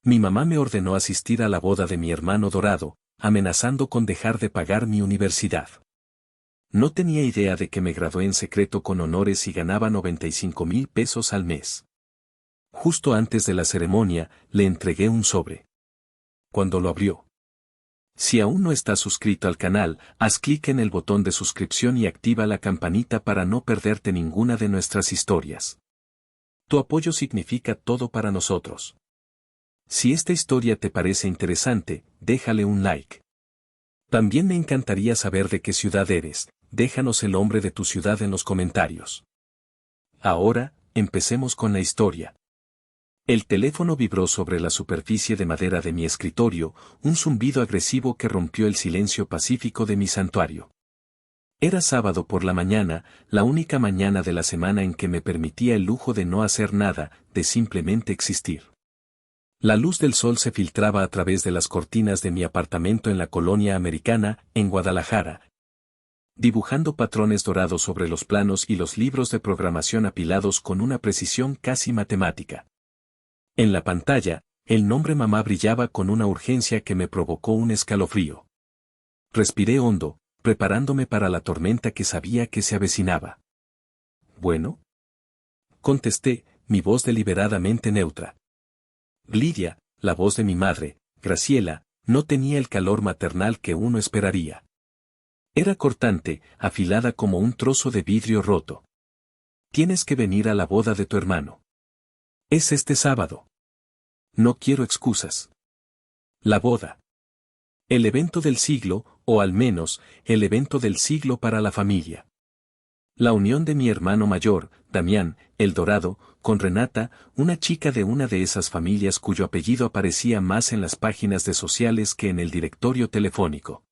Mi mamá me ordenó asistir a la boda de mi hermano Dorado, amenazando con dejar de pagar mi universidad. No tenía idea de que me gradué en secreto con honores y ganaba 95,000 pesos al mes. Justo antes de la ceremonia, le entregué un sobre. Cuando lo abrió. Si aún no estás suscrito al canal, haz clic en el botón de suscripción y activa la campanita para no perderte ninguna de nuestras historias. Tu apoyo significa todo para nosotros. Si esta historia te parece interesante, déjale un like. También me encantaría saber de qué ciudad eres, déjanos el nombre de tu ciudad en los comentarios. Ahora, empecemos con la historia. El teléfono vibró sobre la superficie de madera de mi escritorio, un zumbido agresivo que rompió el silencio pacífico de mi santuario. Era sábado por la mañana, la única mañana de la semana en que me permitía el lujo de no hacer nada, de simplemente existir. La luz del sol se filtraba a través de las cortinas de mi apartamento en la colonia americana, en Guadalajara, dibujando patrones dorados sobre los planos y los libros de programación apilados con una precisión casi matemática. En la pantalla, el nombre mamá brillaba con una urgencia que me provocó un escalofrío. Respiré hondo, preparándome para la tormenta que sabía que se avecinaba. ¿Bueno? Contesté, mi voz deliberadamente neutra. Lidia, la voz de mi madre, Graciela, no tenía el calor maternal que uno esperaría. Era cortante, afilada como un trozo de vidrio roto. Tienes que venir a la boda de tu hermano. Es este sábado. No quiero excusas. La boda. El evento del siglo, o al menos, el evento del siglo para la familia. La unión de mi hermano mayor, Damián, el Dorado, con Renata, una chica de una de esas familias cuyo apellido aparecía más en las páginas de sociales que en el directorio telefónico.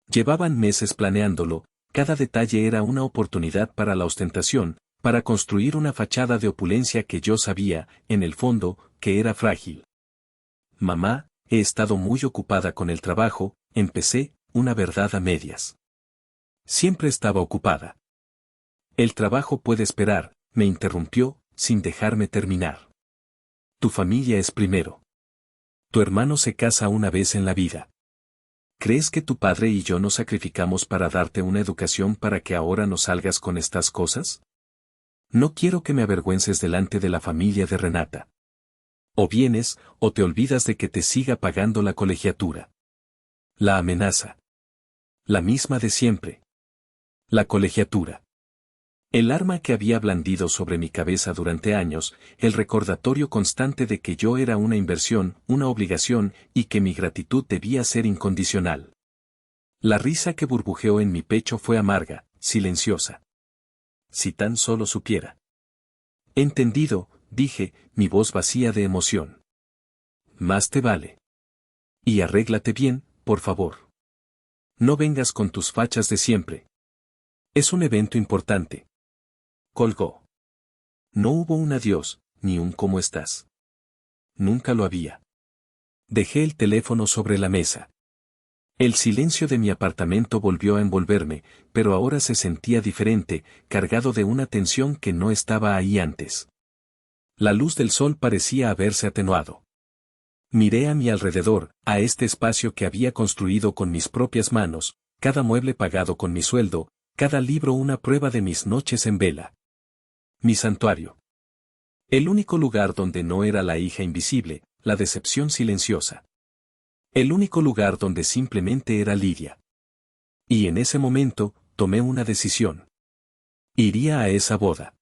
Llevaban meses planeándolo, cada detalle era una oportunidad para la ostentación, para construir una fachada de opulencia que yo sabía, en el fondo, que era frágil. Mamá, he estado muy ocupada con el trabajo, empecé, una verdad a medias. Siempre estaba ocupada. El trabajo puede esperar, me interrumpió, sin dejarme terminar. Tu familia es primero. Tu hermano se casa una vez en la vida. ¿Crees que tu padre y yo nos sacrificamos para darte una educación para que ahora no salgas con estas cosas? No quiero que me avergüences delante de la familia de Renata. O vienes, o te olvidas de que te siga pagando la colegiatura. La amenaza. La misma de siempre. La colegiatura. El arma que había blandido sobre mi cabeza durante años, el recordatorio constante de que yo era una inversión, una obligación, y que mi gratitud debía ser incondicional. La risa que burbujeó en mi pecho fue amarga, silenciosa. Si tan solo supiera. Entendido, dije, mi voz vacía de emoción. Más te vale. Y arréglate bien, por favor. No vengas con tus fachas de siempre. Es un evento importante. Colgó. No hubo un adiós, ni un ¿cómo estás? Nunca lo había. Dejé el teléfono sobre la mesa. El silencio de mi apartamento volvió a envolverme, pero ahora se sentía diferente, cargado de una tensión que no estaba ahí antes. La luz del sol parecía haberse atenuado. Miré a mi alrededor, a este espacio que había construido con mis propias manos, cada mueble pagado con mi sueldo, cada libro una prueba de mis noches en vela. Mi santuario. El único lugar donde no era la hija invisible, la decepción silenciosa. El único lugar donde simplemente era Lidia. Y en ese momento, tomé una decisión. Iría a esa boda.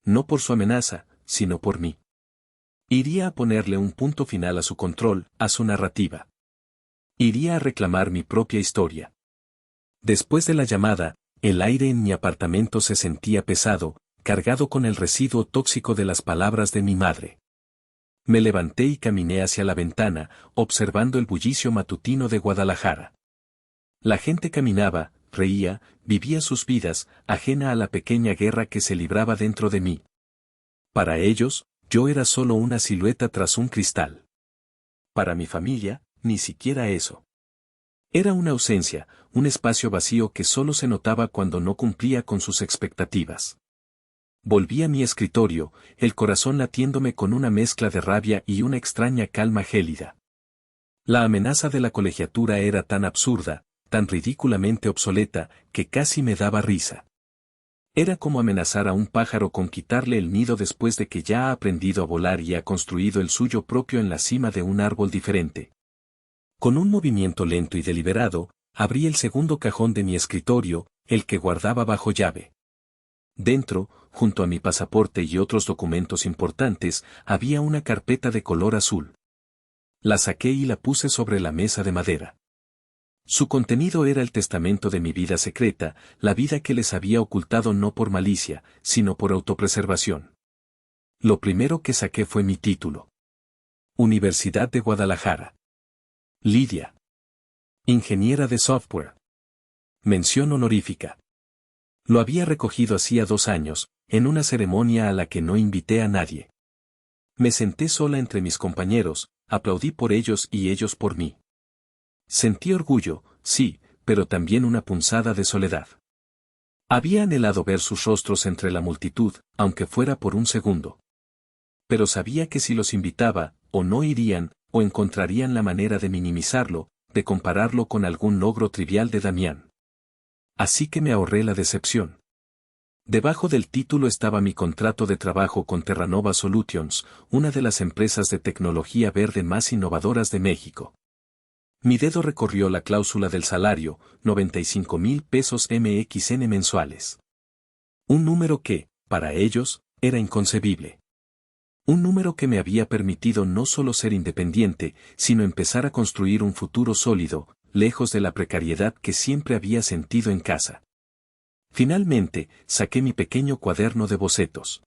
No por su amenaza, sino por mí. Iría a ponerle un punto final a su control, a su narrativa. Iría a reclamar mi propia historia. Después de la llamada, el aire en mi apartamento se sentía pesado, cargado con el residuo tóxico de las palabras de mi madre. Me levanté y caminé hacia la ventana, observando el bullicio matutino de Guadalajara. La gente caminaba, reía, vivía sus vidas, ajena a la pequeña guerra que se libraba dentro de mí. Para ellos, yo era solo una silueta tras un cristal. Para mi familia, ni siquiera eso. Era una ausencia, un espacio vacío que solo se notaba cuando no cumplía con sus expectativas. Volví a mi escritorio, el corazón latiéndome con una mezcla de rabia y una extraña calma gélida. La amenaza de la colegiatura era tan absurda, tan ridículamente obsoleta, que casi me daba risa. Era como amenazar a un pájaro con quitarle el nido después de que ya ha aprendido a volar y ha construido el suyo propio en la cima de un árbol diferente. Con un movimiento lento y deliberado, abrí el segundo cajón de mi escritorio, el que guardaba bajo llave. Dentro, junto a mi pasaporte y otros documentos importantes, había una carpeta de color azul. La saqué y la puse sobre la mesa de madera. Su contenido era el testamento de mi vida secreta, la vida que les había ocultado no por malicia, sino por autopreservación. Lo primero que saqué fue mi título. Universidad de Guadalajara. Lidia. Ingeniera de software. Mención honorífica. Lo había recogido hacía 2 años, en una ceremonia a la que no invité a nadie. Me senté sola entre mis compañeros, aplaudí por ellos y ellos por mí. Sentí orgullo, sí, pero también una punzada de soledad. Había anhelado ver sus rostros entre la multitud, aunque fuera por un segundo. Pero sabía que si los invitaba, o no irían, o encontrarían la manera de minimizarlo, de compararlo con algún logro trivial de Damián. Así que me ahorré la decepción. Debajo del título estaba mi contrato de trabajo con Terranova Solutions, una de las empresas de tecnología verde más innovadoras de México. Mi dedo recorrió la cláusula del salario, 95,000 pesos MXN mensuales. Un número que, para ellos, era inconcebible. Un número que me había permitido no solo ser independiente, sino empezar a construir un futuro sólido, lejos de la precariedad que siempre había sentido en casa. Finalmente, saqué mi pequeño cuaderno de bocetos.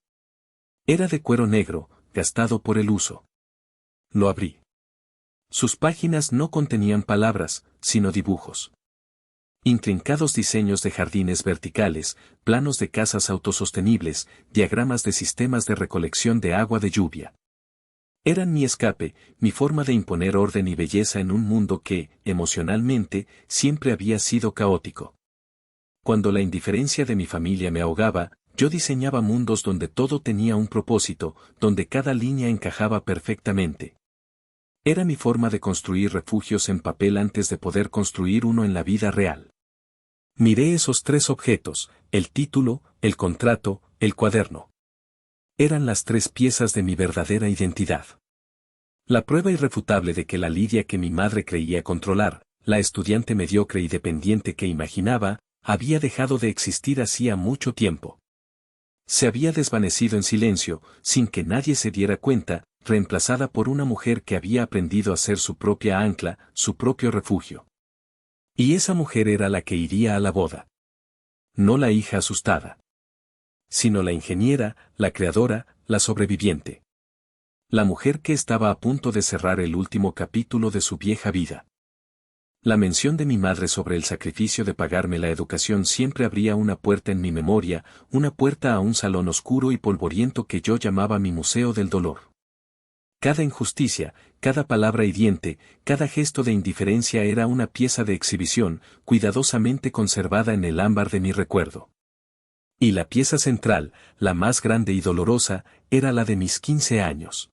Era de cuero negro, gastado por el uso. Lo abrí. Sus páginas no contenían palabras, sino dibujos. Intrincados diseños de jardines verticales, planos de casas autosostenibles, diagramas de sistemas de recolección de agua de lluvia. Eran mi escape, mi forma de imponer orden y belleza en un mundo que, emocionalmente, siempre había sido caótico. Cuando la indiferencia de mi familia me ahogaba, yo diseñaba mundos donde todo tenía un propósito, donde cada línea encajaba perfectamente. Era mi forma de construir refugios en papel antes de poder construir uno en la vida real. Miré esos 3 objetos, el título, el contrato, el cuaderno. Eran las 3 piezas de mi verdadera identidad. La prueba irrefutable de que la Lidia que mi madre creía controlar, la estudiante mediocre y dependiente que imaginaba, había dejado de existir hacía mucho tiempo. Se había desvanecido en silencio, sin que nadie se diera cuenta, reemplazada por una mujer que había aprendido a ser su propia ancla, su propio refugio. Y esa mujer era la que iría a la boda. No la hija asustada, sino la ingeniera, la creadora, la sobreviviente. La mujer que estaba a punto de cerrar el último capítulo de su vieja vida. La mención de mi madre sobre el sacrificio de pagarme la educación siempre abría una puerta en mi memoria, una puerta a un salón oscuro y polvoriento que yo llamaba mi museo del dolor. Cada injusticia, cada palabra hiriente, cada gesto de indiferencia era una pieza de exhibición, cuidadosamente conservada en el ámbar de mi recuerdo. Y la pieza central, la más grande y dolorosa, era la de mis 15 años.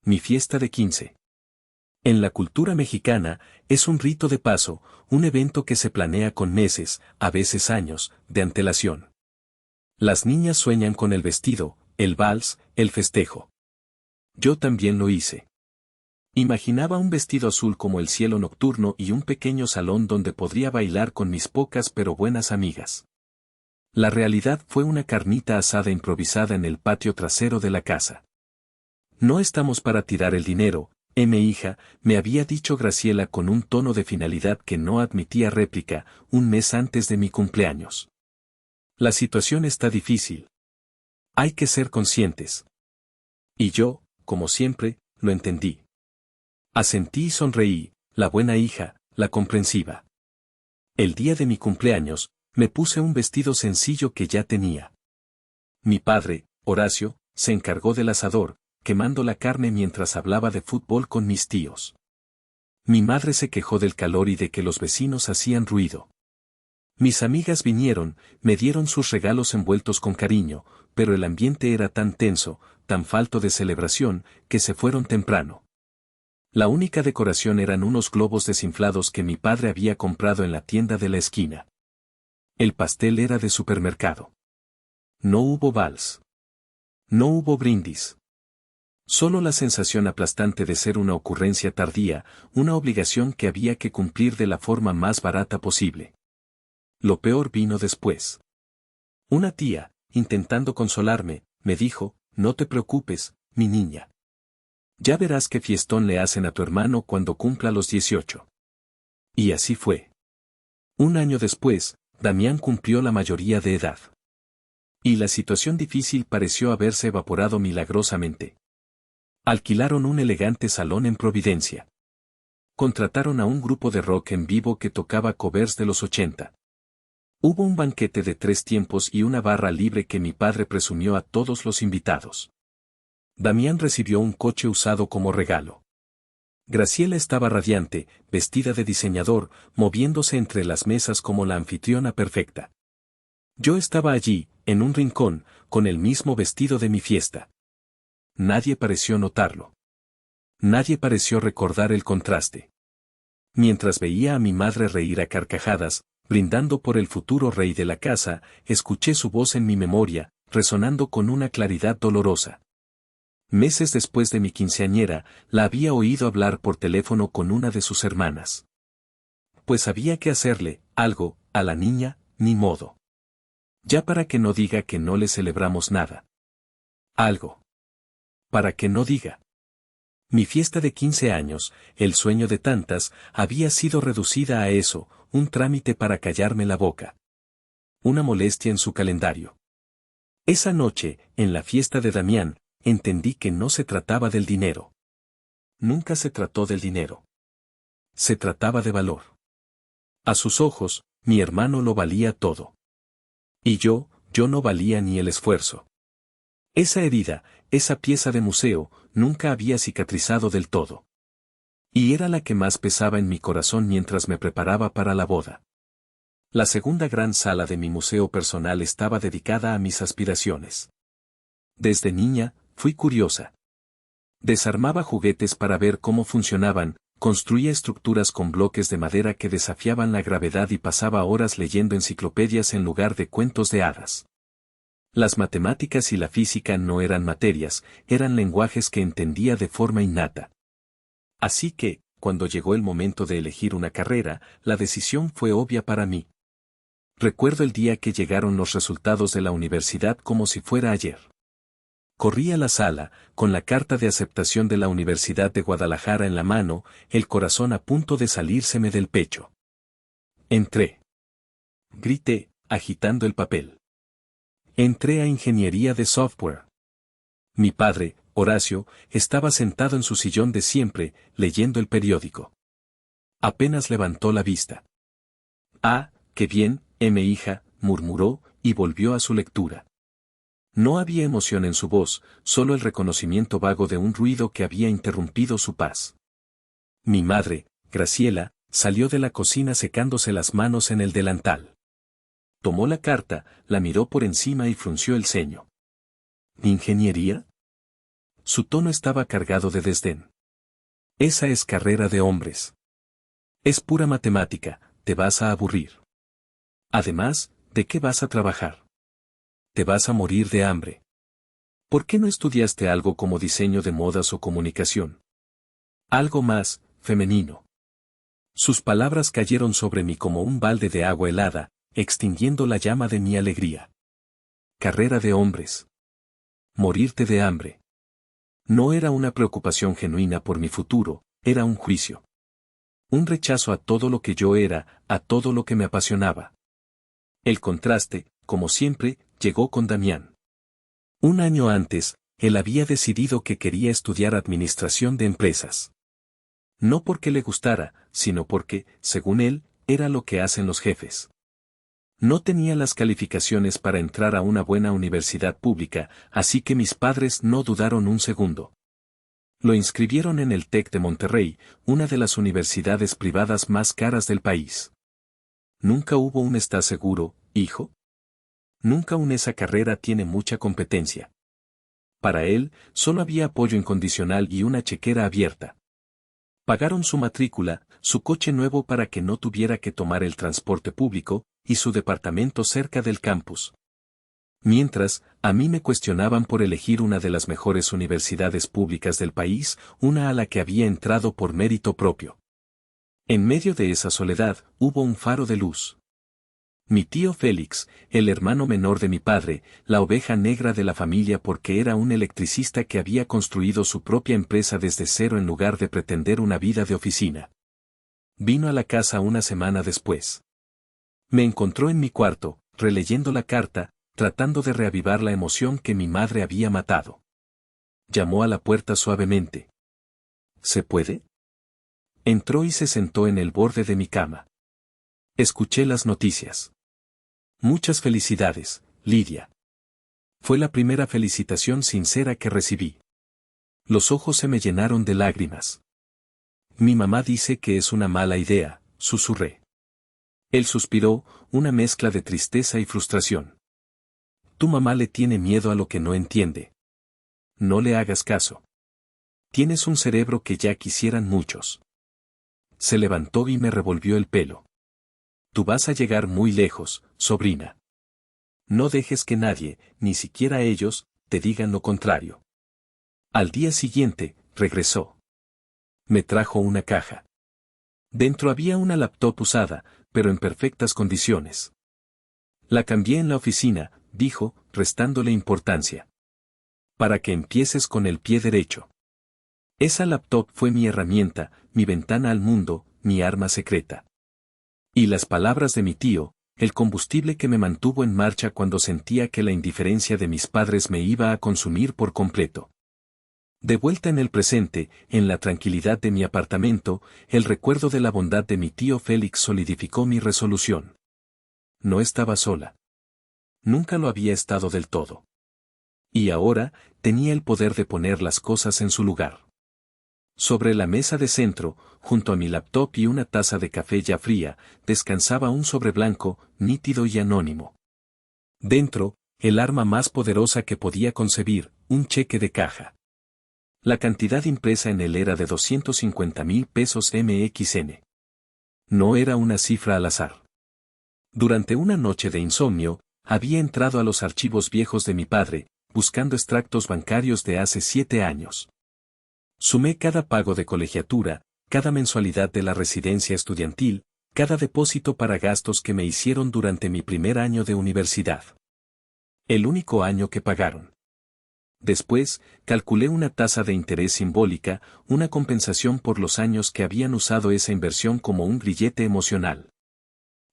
Mi fiesta de 15. En la cultura mexicana, es un rito de paso, un evento que se planea con meses, a veces años, de antelación. Las niñas sueñan con el vestido, el vals, el festejo. Yo también lo hice. Imaginaba un vestido azul como el cielo nocturno y un pequeño salón donde podría bailar con mis pocas pero buenas amigas. La realidad fue una carnita asada improvisada en el patio trasero de la casa. No estamos para tirar el dinero, hija, me había dicho Graciela con un tono de finalidad que no admitía réplica, un mes antes de mi cumpleaños. La situación está difícil. Hay que ser conscientes. Y yo, como siempre, lo entendí. Asentí y sonreí, la buena hija, la comprensiva. El día de mi cumpleaños, me puse un vestido sencillo que ya tenía. Mi padre, Horacio, se encargó del asador, quemando la carne mientras hablaba de fútbol con mis tíos. Mi madre se quejó del calor y de que los vecinos hacían ruido. Mis amigas vinieron, me dieron sus regalos envueltos con cariño, pero el ambiente era tan tenso, tan falto de celebración, que se fueron temprano. La única decoración eran unos globos desinflados que mi padre había comprado en la tienda de la esquina. El pastel era de supermercado. No hubo vals. No hubo brindis. Solo la sensación aplastante de ser una ocurrencia tardía, una obligación que había que cumplir de la forma más barata posible. Lo peor vino después. Una tía, intentando consolarme, me dijo, no te preocupes, mi niña. Ya verás qué fiestón le hacen a tu hermano cuando cumpla los 18. Y así fue. Un año después, Damián cumplió la mayoría de edad. Y la situación difícil pareció haberse evaporado milagrosamente. Alquilaron un elegante salón en Providencia. Contrataron a un grupo de rock en vivo que tocaba covers de los 80. Hubo un banquete de 3 tiempos y una barra libre que mi padre presumió a todos los invitados. Damián recibió un coche usado como regalo. Graciela estaba radiante, vestida de diseñador, moviéndose entre las mesas como la anfitriona perfecta. Yo estaba allí, en un rincón, con el mismo vestido de mi fiesta. Nadie pareció notarlo. Nadie pareció recordar el contraste. Mientras veía a mi madre reír a carcajadas, brindando por el futuro rey de la casa, escuché su voz en mi memoria, resonando con una claridad dolorosa. Meses después de mi quinceañera, la había oído hablar por teléfono con una de sus hermanas. Pues había que hacerle, algo, a la niña, ni modo. Ya para que no diga que no le celebramos nada. Algo. Para que no diga. Mi fiesta de 15 años, el sueño de tantas, había sido reducida a eso, un trámite para callarme la boca. Una molestia en su calendario. Esa noche, en la fiesta de Damián, entendí que no se trataba del dinero. Nunca se trató del dinero. Se trataba de valor. A sus ojos, mi hermano lo valía todo. Y yo no valía ni el esfuerzo. Esa herida, esa pieza de museo, nunca había cicatrizado del todo. Y era la que más pesaba en mi corazón mientras me preparaba para la boda. La segunda gran sala de mi museo personal estaba dedicada a mis aspiraciones. Desde niña, fui curiosa. Desarmaba juguetes para ver cómo funcionaban, construía estructuras con bloques de madera que desafiaban la gravedad y pasaba horas leyendo enciclopedias en lugar de cuentos de hadas. Las matemáticas y la física no eran materias, eran lenguajes que entendía de forma innata. Así que, cuando llegó el momento de elegir una carrera, la decisión fue obvia para mí. Recuerdo el día que llegaron los resultados de la universidad como si fuera ayer. Corrí a la sala, con la carta de aceptación de la Universidad de Guadalajara en la mano, el corazón a punto de salírseme del pecho. Entré. Grité, agitando el papel. Entré a ingeniería de software. Mi padre, Horacio, estaba sentado en su sillón de siempre, leyendo el periódico. Apenas levantó la vista. Ah, qué bien, hija, murmuró, y volvió a su lectura. No había emoción en su voz, solo el reconocimiento vago de un ruido que había interrumpido su paz. Mi madre, Graciela, salió de la cocina secándose las manos en el delantal. Tomó la carta, la miró por encima y frunció el ceño. ¿Ingeniería? Su tono estaba cargado de desdén. Esa es carrera de hombres. Es pura matemática, te vas a aburrir. Además, ¿de qué vas a trabajar? Te vas a morir de hambre. ¿Por qué no estudiaste algo como diseño de modas o comunicación? Algo más, femenino. Sus palabras cayeron sobre mí como un balde de agua helada, extinguiendo la llama de mi alegría. Carrera de hombres. Morirte de hambre. No era una preocupación genuina por mi futuro, era un juicio. Un rechazo a todo lo que yo era, a todo lo que me apasionaba. El contraste, como siempre, llegó con Damián. Un año antes, él había decidido que quería estudiar administración de empresas. No porque le gustara, sino porque, según él, era lo que hacen los jefes. No tenía las calificaciones para entrar a una buena universidad pública, así que mis padres no dudaron un segundo. Lo inscribieron en el TEC de Monterrey, una de las universidades privadas más caras del país. Nunca hubo un ¿estás seguro, hijo? Nunca un esa carrera tiene mucha competencia. Para él, solo había apoyo incondicional y una chequera abierta. Pagaron su matrícula, su coche nuevo para que no tuviera que tomar el transporte público, y su departamento cerca del campus. Mientras, a mí me cuestionaban por elegir una de las mejores universidades públicas del país, una a la que había entrado por mérito propio. En medio de esa soledad, hubo un faro de luz. Mi tío Félix, el hermano menor de mi padre, la oveja negra de la familia porque era un electricista que había construido su propia empresa desde cero en lugar de pretender una vida de oficina. Vino a la casa una semana después. Me encontró en mi cuarto, releyendo la carta, tratando de reavivar la emoción que mi madre había matado. Llamó a la puerta suavemente. ¿Se puede? Entró y se sentó en el borde de mi cama. Escuché las noticias. Muchas felicidades, Lidia. Fue la primera felicitación sincera que recibí. Los ojos se me llenaron de lágrimas. Mi mamá dice que es una mala idea, susurré. Él suspiró, una mezcla de tristeza y frustración. Tu mamá le tiene miedo a lo que no entiende. No le hagas caso. Tienes un cerebro que ya quisieran muchos. Se levantó y me revolvió el pelo. Tú vas a llegar muy lejos, sobrina. No dejes que nadie, ni siquiera ellos, te digan lo contrario. Al día siguiente, regresó. Me trajo una caja. Dentro había una laptop usada, pero en perfectas condiciones. La cambié en la oficina, dijo, restándole importancia. Para que empieces con el pie derecho. Esa laptop fue mi herramienta, mi ventana al mundo, mi arma secreta. Y las palabras de mi tío, el combustible que me mantuvo en marcha cuando sentía que la indiferencia de mis padres me iba a consumir por completo. De vuelta en el presente, en la tranquilidad de mi apartamento, el recuerdo de la bondad de mi tío Félix solidificó mi resolución. No estaba sola. Nunca lo había estado del todo. Y ahora, tenía el poder de poner las cosas en su lugar. Sobre la mesa de centro, junto a mi laptop y una taza de café ya fría, descansaba un sobre blanco, nítido y anónimo. Dentro, el arma más poderosa que podía concebir, un cheque de caja. La cantidad impresa en él era de 250,000 pesos MXN. No era una cifra al azar. Durante una noche de insomnio, había entrado a los archivos viejos de mi padre, buscando extractos bancarios de hace 7 años. Sumé cada pago de colegiatura, cada mensualidad de la residencia estudiantil, cada depósito para gastos que me hicieron durante mi primer año de universidad. El único año que pagaron. Después, calculé una tasa de interés simbólica, una compensación por los años que habían usado esa inversión como un grillete emocional.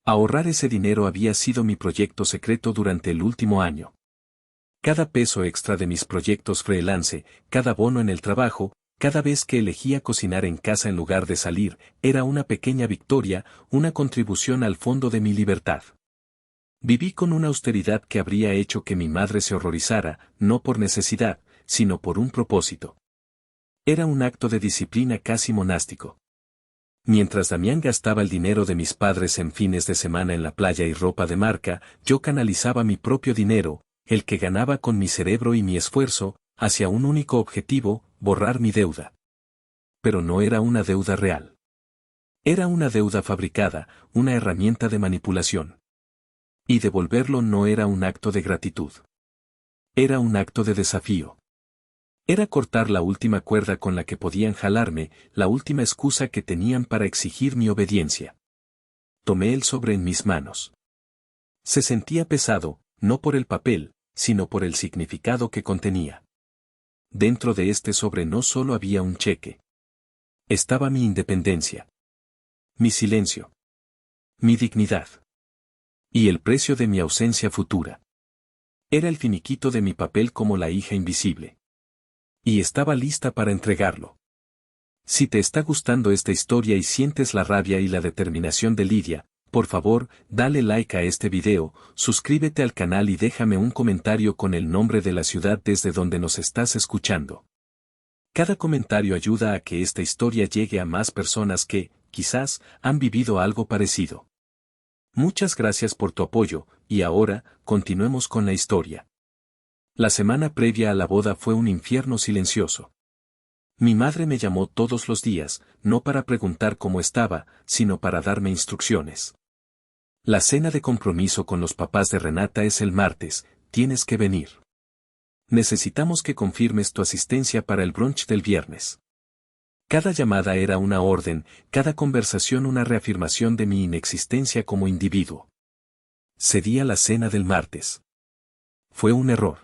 Ahorrar ese dinero había sido mi proyecto secreto durante el último año. Cada peso extra de mis proyectos freelance, cada bono en el trabajo, cada vez que elegía cocinar en casa en lugar de salir, era una pequeña victoria, una contribución al fondo de mi libertad. Viví con una austeridad que habría hecho que mi madre se horrorizara, no por necesidad, sino por un propósito. Era un acto de disciplina casi monástico. Mientras Damián gastaba el dinero de mis padres en fines de semana en la playa y ropa de marca, yo canalizaba mi propio dinero, el que ganaba con mi cerebro y mi esfuerzo, hacia un único objetivo, borrar mi deuda. Pero no era una deuda real. Era una deuda fabricada, una herramienta de manipulación. Y devolverlo no era un acto de gratitud. Era un acto de desafío. Era cortar la última cuerda con la que podían jalarme, la última excusa que tenían para exigir mi obediencia. Tomé el sobre en mis manos. Se sentía pesado, no por el papel, sino por el significado que contenía. Dentro de este sobre no solo había un cheque. Estaba mi independencia. Mi silencio. Mi dignidad. Y el precio de mi ausencia futura. Era el finiquito de mi papel como la hija invisible. Y estaba lista para entregarlo. Si te está gustando esta historia y sientes la rabia y la determinación de Lidia, por favor, dale like a este video, suscríbete al canal y déjame un comentario con el nombre de la ciudad desde donde nos estás escuchando. Cada comentario ayuda a que esta historia llegue a más personas que, quizás, han vivido algo parecido. Muchas gracias por tu apoyo, y ahora, continuemos con la historia. La semana previa a la boda fue un infierno silencioso. Mi madre me llamó todos los días, no para preguntar cómo estaba, sino para darme instrucciones. La cena de compromiso con los papás de Renata es el martes, tienes que venir. Necesitamos que confirmes tu asistencia para el brunch del viernes. Cada llamada era una orden, cada conversación una reafirmación de mi inexistencia como individuo. Cedí a la cena del martes. Fue un error.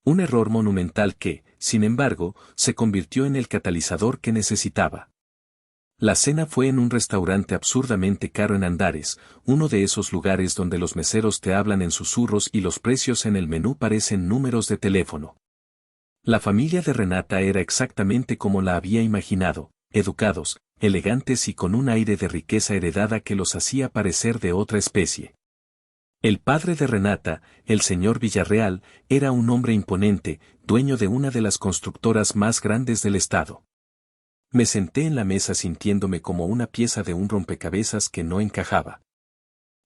Un error monumental que, sin embargo, se convirtió en el catalizador que necesitaba. La cena fue en un restaurante absurdamente caro en Andares, uno de esos lugares donde los meseros te hablan en susurros y los precios en el menú parecen números de teléfono. La familia de Renata era exactamente como la había imaginado, educados, elegantes y con un aire de riqueza heredada que los hacía parecer de otra especie. El padre de Renata, el señor Villarreal, era un hombre imponente, dueño de una de las constructoras más grandes del estado. Me senté en la mesa sintiéndome como una pieza de un rompecabezas que no encajaba.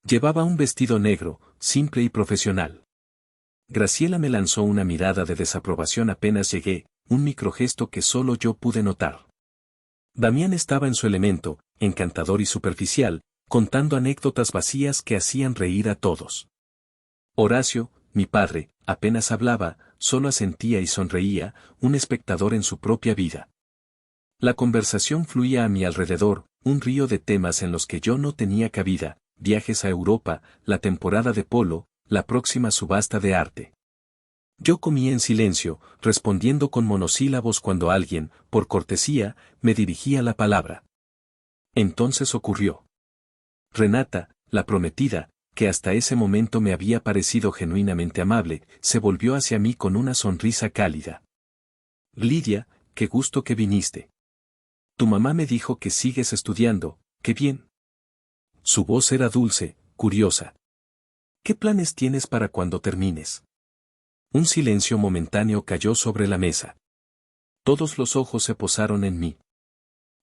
Llevaba un vestido negro, simple y profesional. Graciela me lanzó una mirada de desaprobación apenas llegué, un microgesto que solo yo pude notar. Damián estaba en su elemento, encantador y superficial, contando anécdotas vacías que hacían reír a todos. Horacio, mi padre, apenas hablaba, solo asentía y sonreía, un espectador en su propia vida. La conversación fluía a mi alrededor, un río de temas en los que yo no tenía cabida, viajes a Europa, la temporada de polo, la próxima subasta de arte. Yo comía en silencio, respondiendo con monosílabos cuando alguien, por cortesía, me dirigía la palabra. Entonces ocurrió. Renata, la prometida, que hasta ese momento me había parecido genuinamente amable, se volvió hacia mí con una sonrisa cálida. Lidia, qué gusto que viniste. Tu mamá me dijo que sigues estudiando, qué bien. Su voz era dulce, curiosa. ¿Qué planes tienes para cuando termines? Un silencio momentáneo cayó sobre la mesa. Todos los ojos se posaron en mí.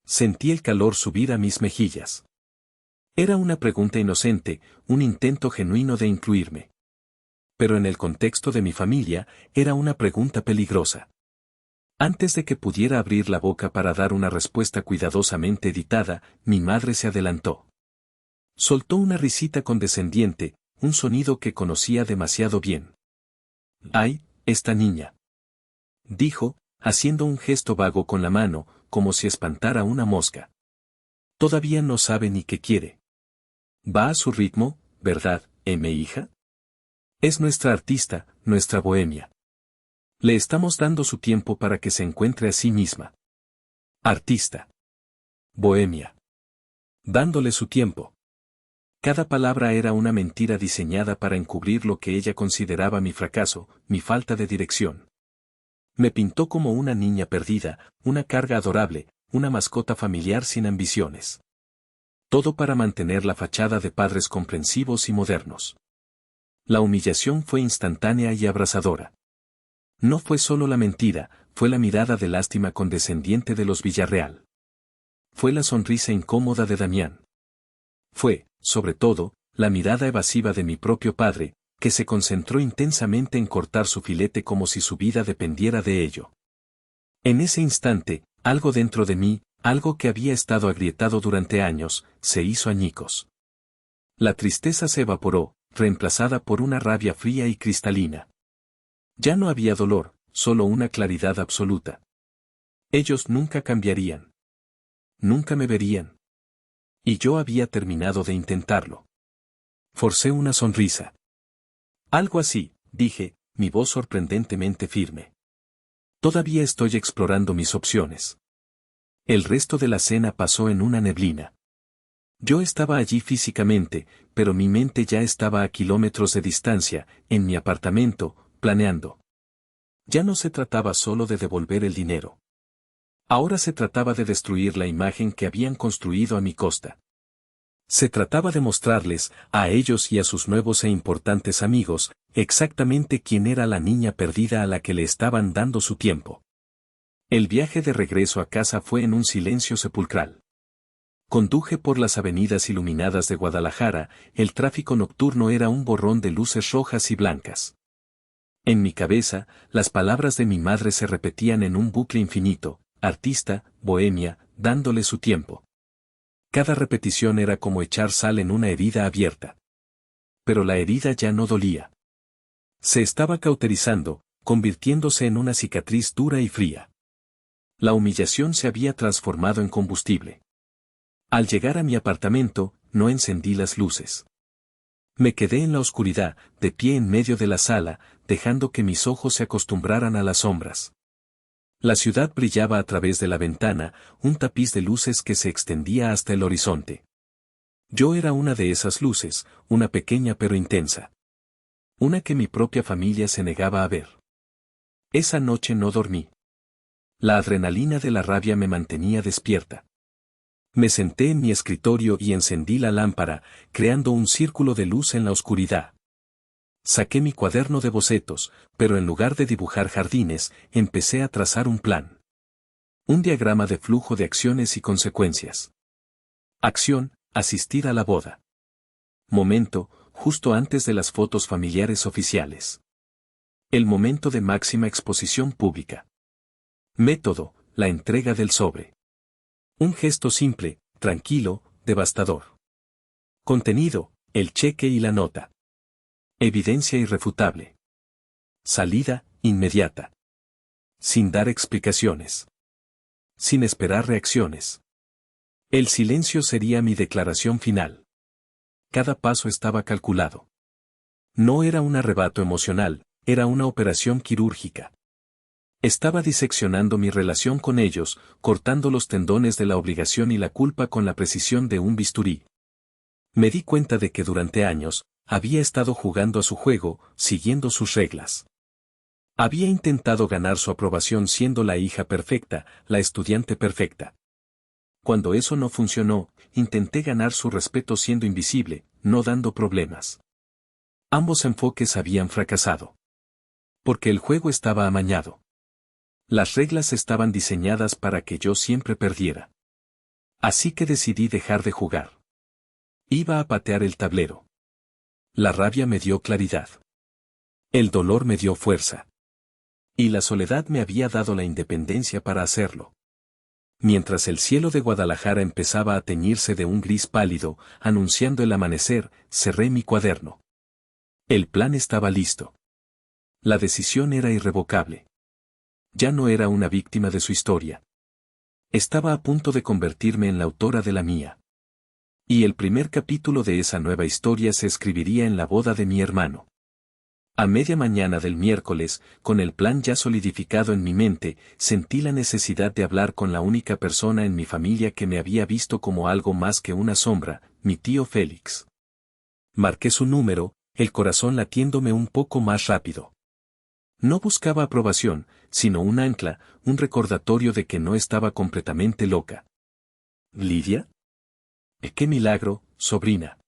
Sentí el calor subir a mis mejillas. Era una pregunta inocente, un intento genuino de incluirme. Pero en el contexto de mi familia, era una pregunta peligrosa. Antes de que pudiera abrir la boca para dar una respuesta cuidadosamente editada, mi madre se adelantó. Soltó una risita condescendiente, un sonido que conocía demasiado bien. ¡Ay, esta niña! Dijo, haciendo un gesto vago con la mano, como si espantara una mosca. Todavía no sabe ni qué quiere. Va a su ritmo, ¿verdad, mi hija? Es nuestra artista, nuestra bohemia. Le estamos dando su tiempo para que se encuentre a sí misma. Artista. Bohemia. Dándole su tiempo. Cada palabra era una mentira diseñada para encubrir lo que ella consideraba mi fracaso, mi falta de dirección. Me pintó como una niña perdida, una carga adorable, una mascota familiar sin ambiciones. Todo para mantener la fachada de padres comprensivos y modernos. La humillación fue instantánea y abrasadora. No fue solo la mentira, fue la mirada de lástima condescendiente de los Villarreal. Fue la sonrisa incómoda de Damián. Fue, sobre todo, la mirada evasiva de mi propio padre, que se concentró intensamente en cortar su filete como si su vida dependiera de ello. En ese instante, algo dentro de mí, algo que había estado agrietado durante años, se hizo añicos. La tristeza se evaporó, reemplazada por una rabia fría y cristalina. Ya no había dolor, solo una claridad absoluta. Ellos nunca cambiarían. Nunca me verían. Y yo había terminado de intentarlo. Forcé una sonrisa. Algo así, dije, mi voz sorprendentemente firme. Todavía estoy explorando mis opciones. El resto de la cena pasó en una neblina. Yo estaba allí físicamente, pero mi mente ya estaba a kilómetros de distancia, en mi apartamento, planeando. Ya no se trataba solo de devolver el dinero. Ahora se trataba de destruir la imagen que habían construido a mi costa. Se trataba de mostrarles, a ellos y a sus nuevos e importantes amigos, exactamente quién era la niña perdida a la que le estaban dando su tiempo. El viaje de regreso a casa fue en un silencio sepulcral. Conduje por las avenidas iluminadas de Guadalajara, el tráfico nocturno era un borrón de luces rojas y blancas. En mi cabeza, las palabras de mi madre se repetían en un bucle infinito: artista, bohemia, dándole su tiempo. Cada repetición era como echar sal en una herida abierta. Pero la herida ya no dolía. Se estaba cauterizando, convirtiéndose en una cicatriz dura y fría. La humillación se había transformado en combustible. Al llegar a mi apartamento, no encendí las luces. Me quedé en la oscuridad, de pie en medio de la sala, dejando que mis ojos se acostumbraran a las sombras. La ciudad brillaba a través de la ventana, un tapiz de luces que se extendía hasta el horizonte. Yo era una de esas luces, una pequeña pero intensa. Una que mi propia familia se negaba a ver. Esa noche no dormí. La adrenalina de la rabia me mantenía despierta. Me senté en mi escritorio y encendí la lámpara, creando un círculo de luz en la oscuridad. Saqué mi cuaderno de bocetos, pero en lugar de dibujar jardines, empecé a trazar un plan. Un diagrama de flujo de acciones y consecuencias. Acción: asistir a la boda. Momento: justo antes de las fotos familiares oficiales. El momento de máxima exposición pública. Método: la entrega del sobre. Un gesto simple, tranquilo, devastador. Contenido: el cheque y la nota. Evidencia irrefutable. Salida: inmediata. Sin dar explicaciones. Sin esperar reacciones. El silencio sería mi declaración final. Cada paso estaba calculado. No era un arrebato emocional, era una operación quirúrgica. Estaba diseccionando mi relación con ellos, cortando los tendones de la obligación y la culpa con la precisión de un bisturí. Me di cuenta de que durante años, había estado jugando a su juego, siguiendo sus reglas. Había intentado ganar su aprobación siendo la hija perfecta, la estudiante perfecta. Cuando eso no funcionó, intenté ganar su respeto siendo invisible, no dando problemas. Ambos enfoques habían fracasado. Porque el juego estaba amañado. Las reglas estaban diseñadas para que yo siempre perdiera. Así que decidí dejar de jugar. Iba a patear el tablero. La rabia me dio claridad. El dolor me dio fuerza. Y la soledad me había dado la independencia para hacerlo. Mientras el cielo de Guadalajara empezaba a teñirse de un gris pálido, anunciando el amanecer, cerré mi cuaderno. El plan estaba listo. La decisión era irrevocable. Ya no era una víctima de su historia. Estaba a punto de convertirme en la autora de la mía. Y el primer capítulo de esa nueva historia se escribiría en la boda de mi hermano. A media mañana del miércoles, con el plan ya solidificado en mi mente, sentí la necesidad de hablar con la única persona en mi familia que me había visto como algo más que una sombra, mi tío Félix. Marqué su número, el corazón latiéndome un poco más rápido. No buscaba aprobación, sino un ancla, un recordatorio de que no estaba completamente loca. ¿Lidia? ¡Qué milagro, sobrina!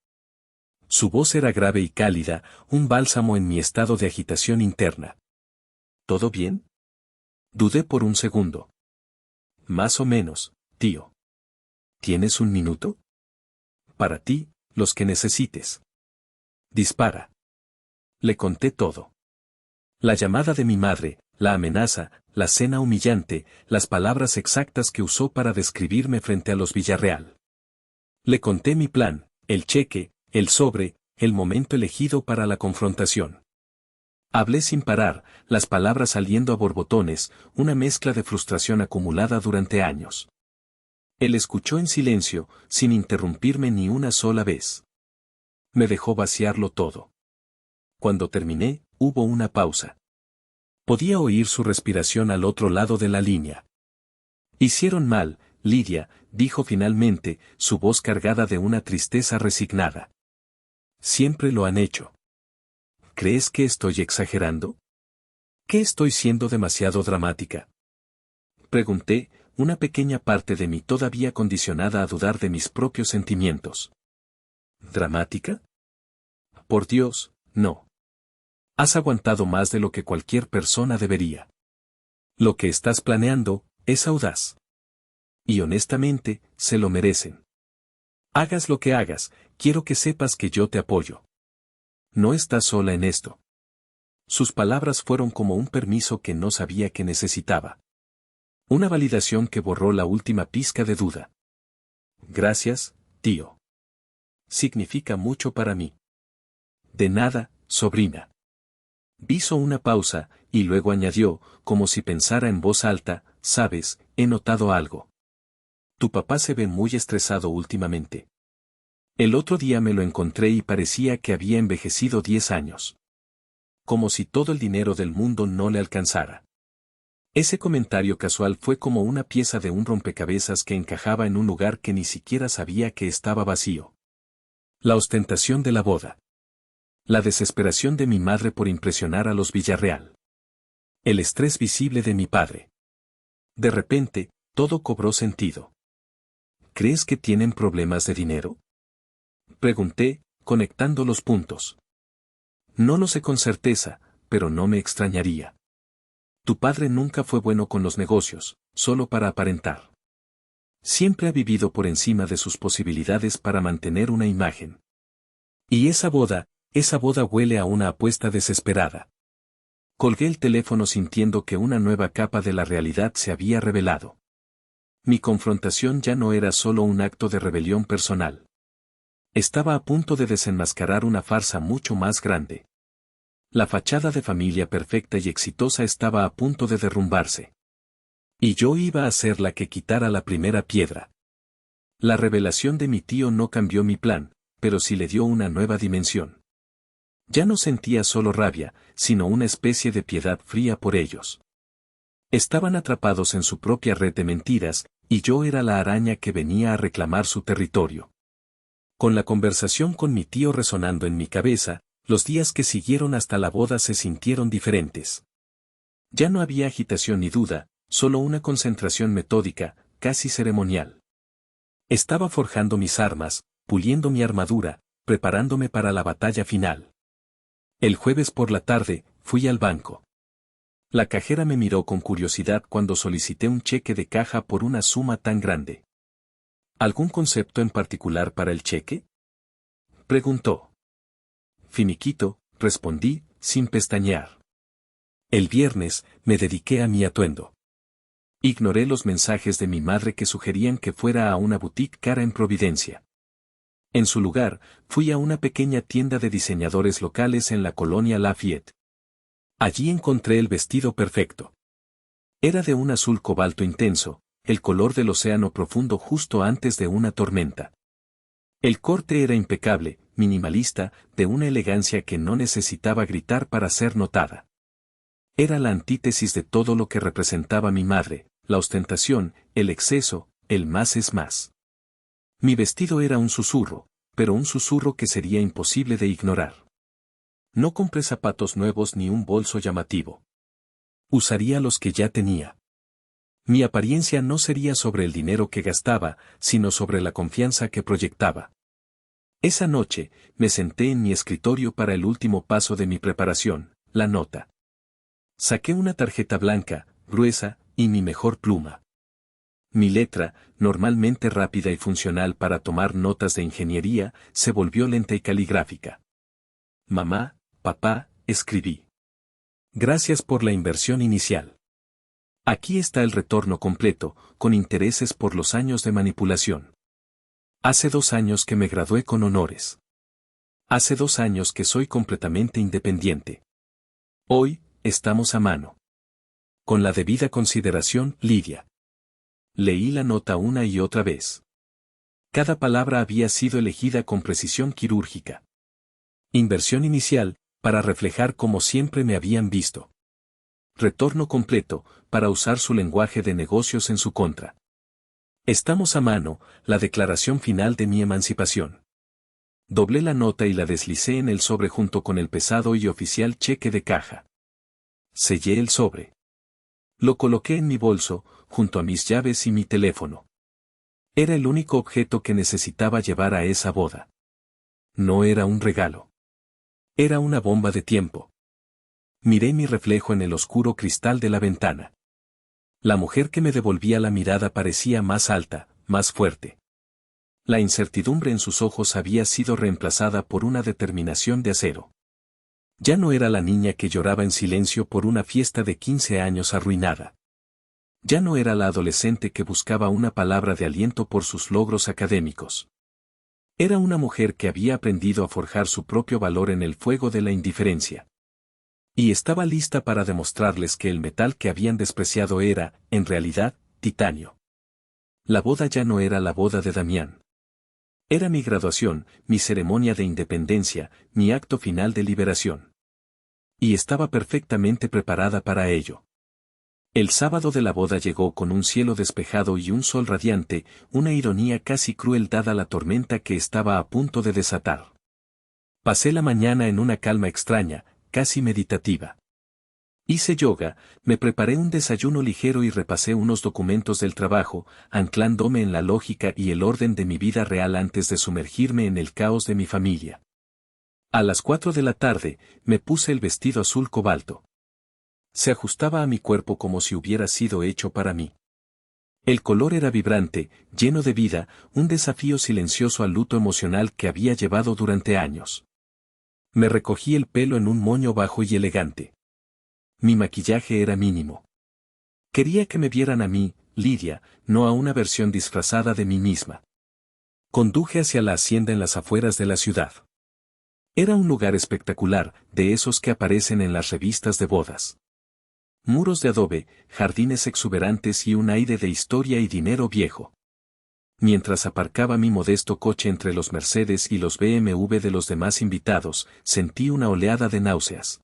Su voz era grave y cálida, un bálsamo en mi estado de agitación interna. ¿Todo bien? Dudé por un segundo. Más o menos, tío. ¿Tienes un minuto? Para ti, los que necesites. Dispara. Le conté todo. La llamada de mi madre, la amenaza, la cena humillante, las palabras exactas que usó para describirme frente a los Villarreal. Le conté mi plan, el cheque, el sobre, el momento elegido para la confrontación. Hablé sin parar, las palabras saliendo a borbotones, una mezcla de frustración acumulada durante años. Él escuchó en silencio, sin interrumpirme ni una sola vez. Me dejó vaciarlo todo. Cuando terminé, hubo una pausa. Podía oír su respiración al otro lado de la línea. Hicieron mal, Lidia, dijo finalmente, su voz cargada de una tristeza resignada. Siempre lo han hecho. ¿Crees que estoy exagerando? ¿Que estoy siendo demasiado dramática? Pregunté, una pequeña parte de mí todavía condicionada a dudar de mis propios sentimientos. ¿Dramática? Por Dios, no. Has aguantado más de lo que cualquier persona debería. Lo que estás planeando es audaz. Y honestamente, se lo merecen. Hagas lo que hagas, quiero que sepas que yo te apoyo. No estás sola en esto. Sus palabras fueron como un permiso que no sabía que necesitaba. Una validación que borró la última pizca de duda. Gracias, tío. Significa mucho para mí. De nada, sobrina. Hizo una pausa, y luego añadió, como si pensara en voz alta, sabes, he notado algo. Tu papá se ve muy estresado últimamente. El otro día me lo encontré y parecía que había envejecido 10 años. Como si todo el dinero del mundo no le alcanzara. Ese comentario casual fue como una pieza de un rompecabezas que encajaba en un lugar que ni siquiera sabía que estaba vacío. La ostentación de la boda. La desesperación de mi madre por impresionar a los Villarreal. El estrés visible de mi padre. De repente, todo cobró sentido. ¿Crees que tienen problemas de dinero? Pregunté, conectando los puntos. No lo sé con certeza, pero no me extrañaría. Tu padre nunca fue bueno con los negocios, solo para aparentar. Siempre ha vivido por encima de sus posibilidades para mantener una imagen. Y esa boda huele a una apuesta desesperada. Colgué el teléfono sintiendo que una nueva capa de la realidad se había revelado. Mi confrontación ya no era solo un acto de rebelión personal. Estaba a punto de desenmascarar una farsa mucho más grande. La fachada de familia perfecta y exitosa estaba a punto de derrumbarse. Y yo iba a ser la que quitara la primera piedra. La revelación de mi tío no cambió mi plan, pero sí le dio una nueva dimensión. Ya no sentía solo rabia, sino una especie de piedad fría por ellos. Estaban atrapados en su propia red de mentiras, y yo era la araña que venía a reclamar su territorio. Con la conversación con mi tío resonando en mi cabeza, los días que siguieron hasta la boda se sintieron diferentes. Ya no había agitación ni duda, solo una concentración metódica, casi ceremonial. Estaba forjando mis armas, puliendo mi armadura, preparándome para la batalla final. El jueves por la tarde, fui al banco. La cajera me miró con curiosidad cuando solicité un cheque de caja por una suma tan grande. ¿Algún concepto en particular para el cheque?, preguntó. Finiquito, respondí, sin pestañear. El viernes, me dediqué a mi atuendo. Ignoré los mensajes de mi madre que sugerían que fuera a una boutique cara en Providencia. En su lugar, fui a una pequeña tienda de diseñadores locales en la colonia Lafayette. Allí encontré el vestido perfecto. Era de un azul cobalto intenso, el color del océano profundo justo antes de una tormenta. El corte era impecable, minimalista, de una elegancia que no necesitaba gritar para ser notada. Era la antítesis de todo lo que representaba mi madre, la ostentación, el exceso, el más es más. Mi vestido era un susurro, pero un susurro que sería imposible de ignorar. No compré zapatos nuevos ni un bolso llamativo. Usaría los que ya tenía. Mi apariencia no sería sobre el dinero que gastaba, sino sobre la confianza que proyectaba. Esa noche, me senté en mi escritorio para el último paso de mi preparación, la nota. Saqué una tarjeta blanca, gruesa, y mi mejor pluma. Mi letra, normalmente rápida y funcional para tomar notas de ingeniería, se volvió lenta y caligráfica. Mamá, papá, escribí. Gracias por la inversión inicial. Aquí está el retorno completo, con intereses por los años de manipulación. Hace 2 años que me gradué con honores. Hace 2 años que soy completamente independiente. Hoy, estamos a mano. Con la debida consideración, Lidia. Leí la nota una y otra vez. Cada palabra había sido elegida con precisión quirúrgica. Inversión inicial, para reflejar como siempre me habían visto. Retorno completo, para usar su lenguaje de negocios en su contra. Estamos a mano, la declaración final de mi emancipación. Doblé la nota y la deslicé en el sobre junto con el pesado y oficial cheque de caja. Sellé el sobre. Lo coloqué en mi bolso, junto a mis llaves y mi teléfono. Era el único objeto que necesitaba llevar a esa boda. No era un regalo. Era una bomba de tiempo. Miré mi reflejo en el oscuro cristal de la ventana. La mujer que me devolvía la mirada parecía más alta, más fuerte. La incertidumbre en sus ojos había sido reemplazada por una determinación de acero. Ya no era la niña que lloraba en silencio por una fiesta de 15 años arruinada. Ya no era la adolescente que buscaba una palabra de aliento por sus logros académicos. Era una mujer que había aprendido a forjar su propio valor en el fuego de la indiferencia. Y estaba lista para demostrarles que el metal que habían despreciado era, en realidad, titanio. La boda ya no era la boda de Damián. Era mi graduación, mi ceremonia de independencia, mi acto final de liberación. Y estaba perfectamente preparada para ello. El sábado de la boda llegó con un cielo despejado y un sol radiante, una ironía casi cruel dada la tormenta que estaba a punto de desatar. Pasé la mañana en una calma extraña, casi meditativa. Hice yoga, me preparé un desayuno ligero y repasé unos documentos del trabajo, anclándome en la lógica y el orden de mi vida real antes de sumergirme en el caos de mi familia. A las 4 de la tarde, me puse el vestido azul cobalto. Se ajustaba a mi cuerpo como si hubiera sido hecho para mí. El color era vibrante, lleno de vida, un desafío silencioso al luto emocional que había llevado durante años. Me recogí el pelo en un moño bajo y elegante. Mi maquillaje era mínimo. Quería que me vieran a mí, Lidia, no a una versión disfrazada de mí misma. Conduje hacia la hacienda en las afueras de la ciudad. Era un lugar espectacular, de esos que aparecen en las revistas de bodas. Muros de adobe, jardines exuberantes y un aire de historia y dinero viejo. Mientras aparcaba mi modesto coche entre los Mercedes y los BMW de los demás invitados, sentí una oleada de náuseas.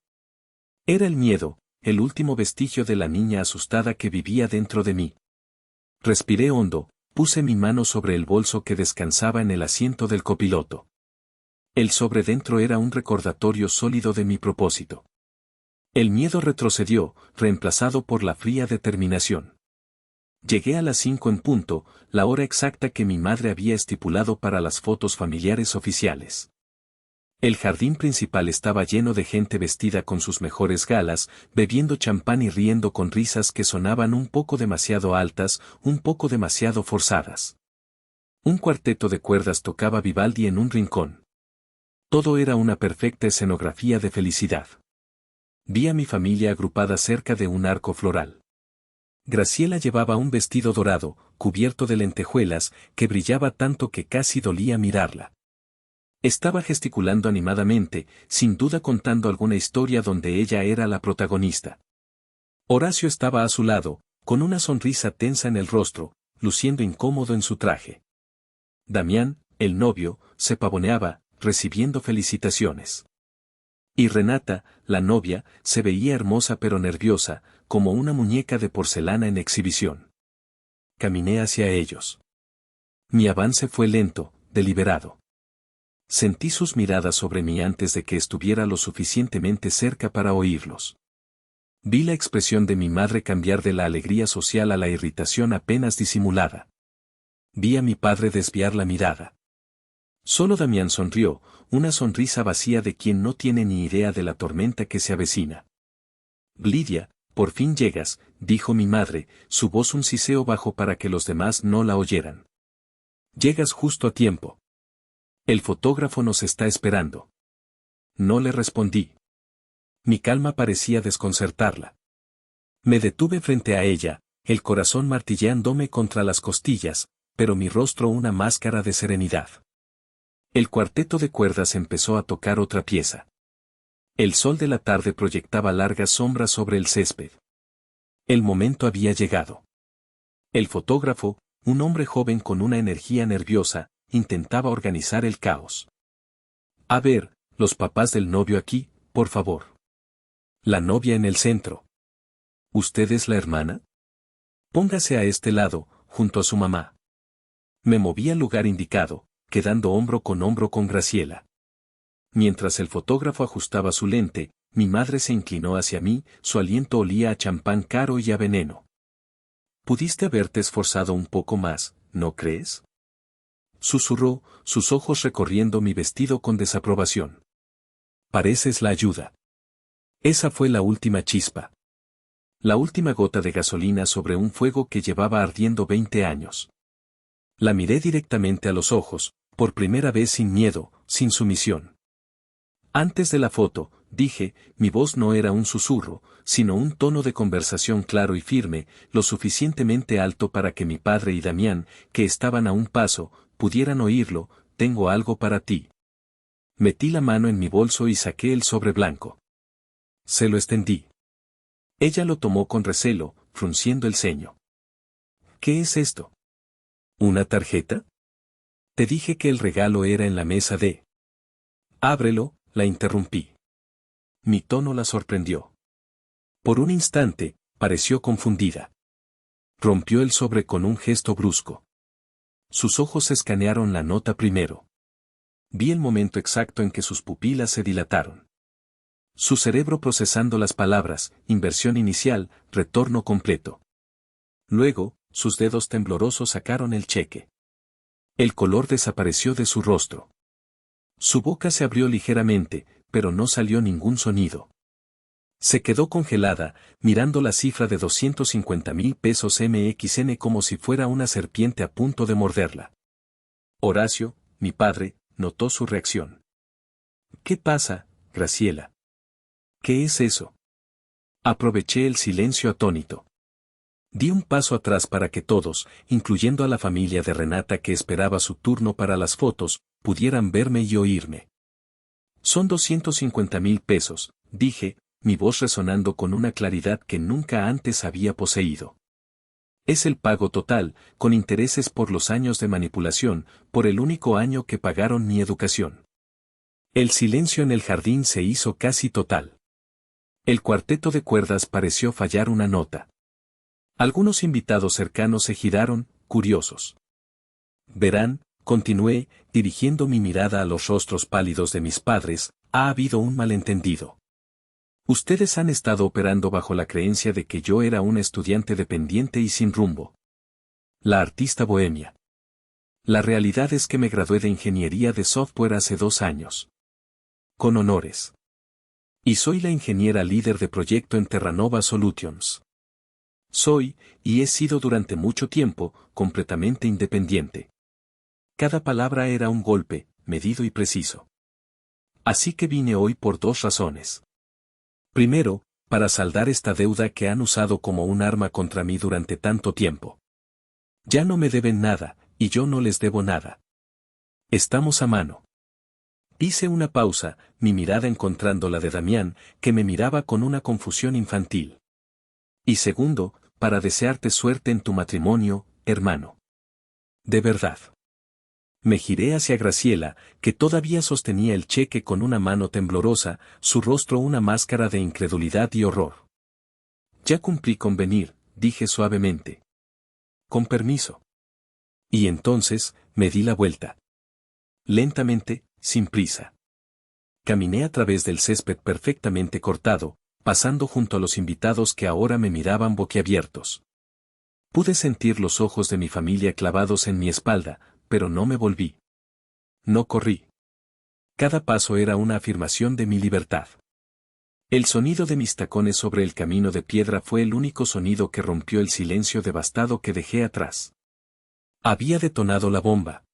Era el miedo, el último vestigio de la niña asustada que vivía dentro de mí. Respiré hondo, puse mi mano sobre el bolso que descansaba en el asiento del copiloto. El sobre dentro era un recordatorio sólido de mi propósito. El miedo retrocedió, reemplazado por la fría determinación. Llegué a las 5 en punto, la hora exacta que mi madre había estipulado para las fotos familiares oficiales. El jardín principal estaba lleno de gente vestida con sus mejores galas, bebiendo champán y riendo con risas que sonaban un poco demasiado altas, un poco demasiado forzadas. Un cuarteto de cuerdas tocaba Vivaldi en un rincón. Todo era una perfecta escenografía de felicidad. Vi a mi familia agrupada cerca de un arco floral. Graciela llevaba un vestido dorado, cubierto de lentejuelas, que brillaba tanto que casi dolía mirarla. Estaba gesticulando animadamente, sin duda contando alguna historia donde ella era la protagonista. Horacio estaba a su lado, con una sonrisa tensa en el rostro, luciendo incómodo en su traje. Damián, el novio, se pavoneaba, recibiendo felicitaciones. Y Renata, la novia, se veía hermosa pero nerviosa, como una muñeca de porcelana en exhibición. Caminé hacia ellos. Mi avance fue lento, deliberado. Sentí sus miradas sobre mí antes de que estuviera lo suficientemente cerca para oírlos. Vi la expresión de mi madre cambiar de la alegría social a la irritación apenas disimulada. Vi a mi padre desviar la mirada. Solo Damián sonrió, una sonrisa vacía de quien no tiene ni idea de la tormenta que se avecina. Lidia, por fin llegas, dijo mi madre, su voz un siseo bajo para que los demás no la oyeran. Llegas justo a tiempo. El fotógrafo nos está esperando. No le respondí. Mi calma parecía desconcertarla. Me detuve frente a ella, el corazón martilleándome contra las costillas, pero mi rostro una máscara de serenidad. El cuarteto de cuerdas empezó a tocar otra pieza. El sol de la tarde proyectaba largas sombras sobre el césped. El momento había llegado. El fotógrafo, un hombre joven con una energía nerviosa, intentaba organizar el caos. A ver, los papás del novio aquí, por favor. La novia en el centro. ¿Usted es la hermana? Póngase a este lado, junto a su mamá. Me moví al lugar indicado, quedando hombro con Graciela. Mientras el fotógrafo ajustaba su lente, mi madre se inclinó hacia mí, su aliento olía a champán caro y a veneno. Pudiste haberte esforzado un poco más, ¿no crees? Susurró, sus ojos recorriendo mi vestido con desaprobación. Pareces la ayuda. Esa fue la última chispa. La última gota de gasolina sobre un fuego que llevaba ardiendo 20 años. La miré directamente a los ojos, por primera vez sin miedo, sin sumisión. Antes de la foto, dije, mi voz no era un susurro, sino un tono de conversación claro y firme, lo suficientemente alto para que mi padre y Damián, que estaban a un paso, pudieran oírlo: tengo algo para ti. Metí la mano en mi bolso y saqué el sobre blanco. Se lo extendí. Ella lo tomó con recelo, frunciendo el ceño. ¿Qué es esto? ¿Una tarjeta? Te dije que el regalo era en la mesa de... Ábrelo, la interrumpí. Mi tono la sorprendió. Por un instante, pareció confundida. Rompió el sobre con un gesto brusco. Sus ojos escanearon la nota primero. Vi el momento exacto en que sus pupilas se dilataron. Su cerebro procesando las palabras: inversión inicial, retorno completo. Luego, sus dedos temblorosos sacaron el cheque. El color desapareció de su rostro. Su boca se abrió ligeramente, pero no salió ningún sonido. Se quedó congelada, mirando la cifra de 250,000 pesos MXN como si fuera una serpiente a punto de morderla. Horacio, mi padre, notó su reacción. ¿Qué pasa, Graciela? ¿Qué es eso? Aproveché el silencio atónito. Di un paso atrás para que todos, incluyendo a la familia de Renata que esperaba su turno para las fotos, pudieran verme y oírme. Son 250,000 pesos, dije, mi voz resonando con una claridad que nunca antes había poseído. Es el pago total, con intereses por los años de manipulación, por el único año que pagaron mi educación. El silencio en el jardín se hizo casi total. El cuarteto de cuerdas pareció fallar una nota. Algunos invitados cercanos se giraron, curiosos. Verán, continué, dirigiendo mi mirada a los rostros pálidos de mis padres, ha habido un malentendido. Ustedes han estado operando bajo la creencia de que yo era una estudiante dependiente y sin rumbo. La artista bohemia. La realidad es que me gradué de ingeniería de software hace 2 años. Con honores. Y soy la ingeniera líder de proyecto en Terranova Solutions. Soy, y he sido durante mucho tiempo, completamente independiente. Cada palabra era un golpe, medido y preciso. Así que vine hoy por 2 razones. Primero, para saldar esta deuda que han usado como un arma contra mí durante tanto tiempo. Ya no me deben nada, y yo no les debo nada. Estamos a mano. Hice una pausa, mi mirada encontrando la de Damián, que me miraba con una confusión infantil. Y segundo, para desearte suerte en tu matrimonio, hermano. De verdad. Me giré hacia Graciela, que todavía sostenía el cheque con una mano temblorosa, su rostro una máscara de incredulidad y horror. Ya cumplí con venir, dije suavemente. Con permiso. Y entonces, me di la vuelta. Lentamente, sin prisa. Caminé a través del césped perfectamente cortado, pasando junto a los invitados que ahora me miraban boquiabiertos. Pude sentir los ojos de mi familia clavados en mi espalda, pero no me volví. No corrí. Cada paso era una afirmación de mi libertad. El sonido de mis tacones sobre el camino de piedra fue el único sonido que rompió el silencio devastado que dejé atrás. Había detonado la bomba.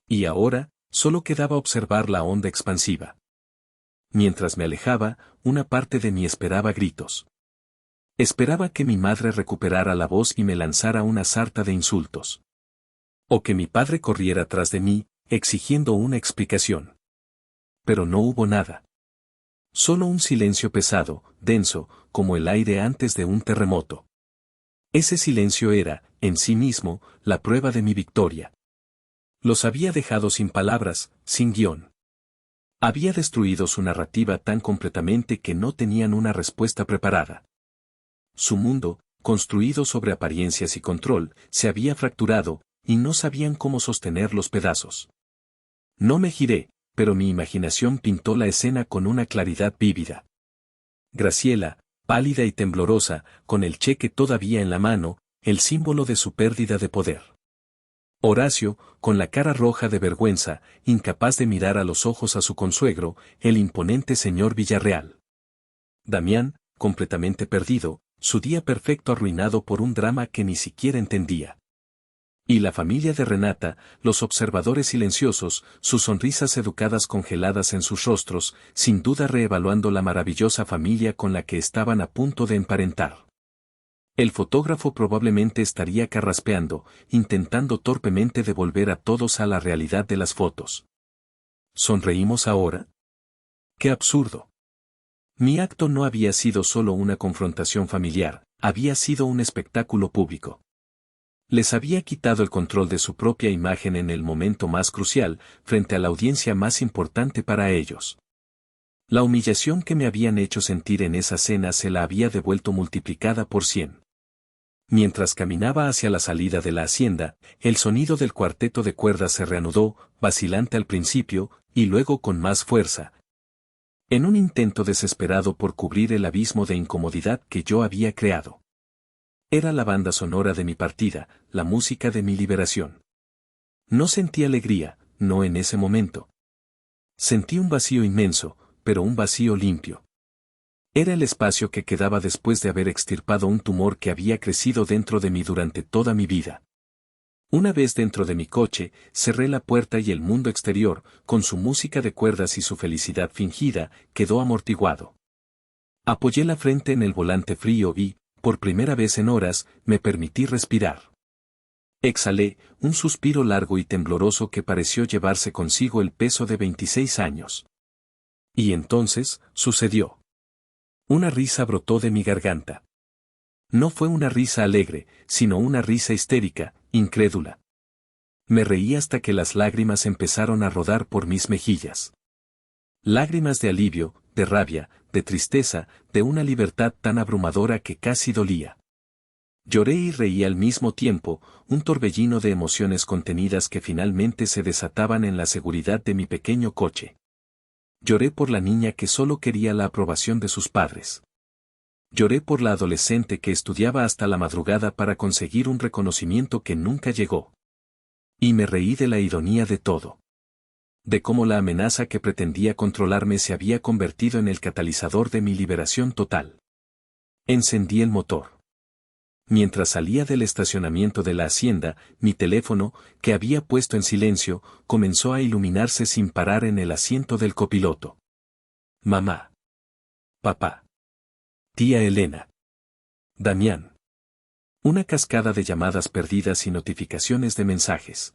Y ahora, solo quedaba observar la onda expansiva. Mientras me alejaba, una parte de mí esperaba gritos. Esperaba que mi madre recuperara la voz y me lanzara una sarta de insultos. O que mi padre corriera tras de mí, exigiendo una explicación. Pero no hubo nada. Solo un silencio pesado, denso, como el aire antes de un terremoto. Ese silencio era, en sí mismo, la prueba de mi victoria. Los había dejado sin palabras, sin guión. Había destruido su narrativa tan completamente que no tenían una respuesta preparada. Su mundo, construido sobre apariencias y control, se había fracturado, y no sabían cómo sostener los pedazos. No me giré, pero mi imaginación pintó la escena con una claridad vívida. Graciela, pálida y temblorosa, con el cheque todavía en la mano, el símbolo de su pérdida de poder. Horacio, con la cara roja de vergüenza, incapaz de mirar a los ojos a su consuegro, el imponente señor Villarreal. Damián, completamente perdido, su día perfecto arruinado por un drama que ni siquiera entendía. Y la familia de Renata, los observadores silenciosos, sus sonrisas educadas congeladas en sus rostros, sin duda reevaluando la maravillosa familia con la que estaban a punto de emparentar. El fotógrafo probablemente estaría carraspeando, intentando torpemente devolver a todos a la realidad de las fotos. ¿Sonreímos ahora? ¡Qué absurdo! Mi acto no había sido solo una confrontación familiar, había sido un espectáculo público. Les había quitado el control de su propia imagen en el momento más crucial, frente a la audiencia más importante para ellos. La humillación que me habían hecho sentir en esa cena se la había devuelto multiplicada por 100. Mientras caminaba hacia la salida de la hacienda, el sonido del cuarteto de cuerdas se reanudó, vacilante al principio, y luego con más fuerza. En un intento desesperado por cubrir el abismo de incomodidad que yo había creado. Era la banda sonora de mi partida, la música de mi liberación. No sentí alegría, no en ese momento. Sentí un vacío inmenso, pero un vacío limpio. Era el espacio que quedaba después de haber extirpado un tumor que había crecido dentro de mí durante toda mi vida. Una vez dentro de mi coche, cerré la puerta y el mundo exterior, con su música de cuerdas y su felicidad fingida, quedó amortiguado. Apoyé la frente en el volante frío y, por primera vez en horas, me permití respirar. Exhalé, un suspiro largo y tembloroso que pareció llevarse consigo el peso de 26 años. Y entonces, sucedió. Una risa brotó de mi garganta. No fue una risa alegre, sino una risa histérica, incrédula. Me reí hasta que las lágrimas empezaron a rodar por mis mejillas. Lágrimas de alivio, de rabia, de tristeza, de una libertad tan abrumadora que casi dolía. Lloré y reí al mismo tiempo, un torbellino de emociones contenidas que finalmente se desataban en la seguridad de mi pequeño coche. Lloré por la niña que solo quería la aprobación de sus padres. Lloré por la adolescente que estudiaba hasta la madrugada para conseguir un reconocimiento que nunca llegó. Y me reí de la ironía de todo. De cómo la amenaza que pretendía controlarme se había convertido en el catalizador de mi liberación total. Encendí el motor. Mientras salía del estacionamiento de la hacienda, mi teléfono, que había puesto en silencio, comenzó a iluminarse sin parar en el asiento del copiloto. Mamá. Papá. Tía Elena. Damián. Una cascada de llamadas perdidas y notificaciones de mensajes.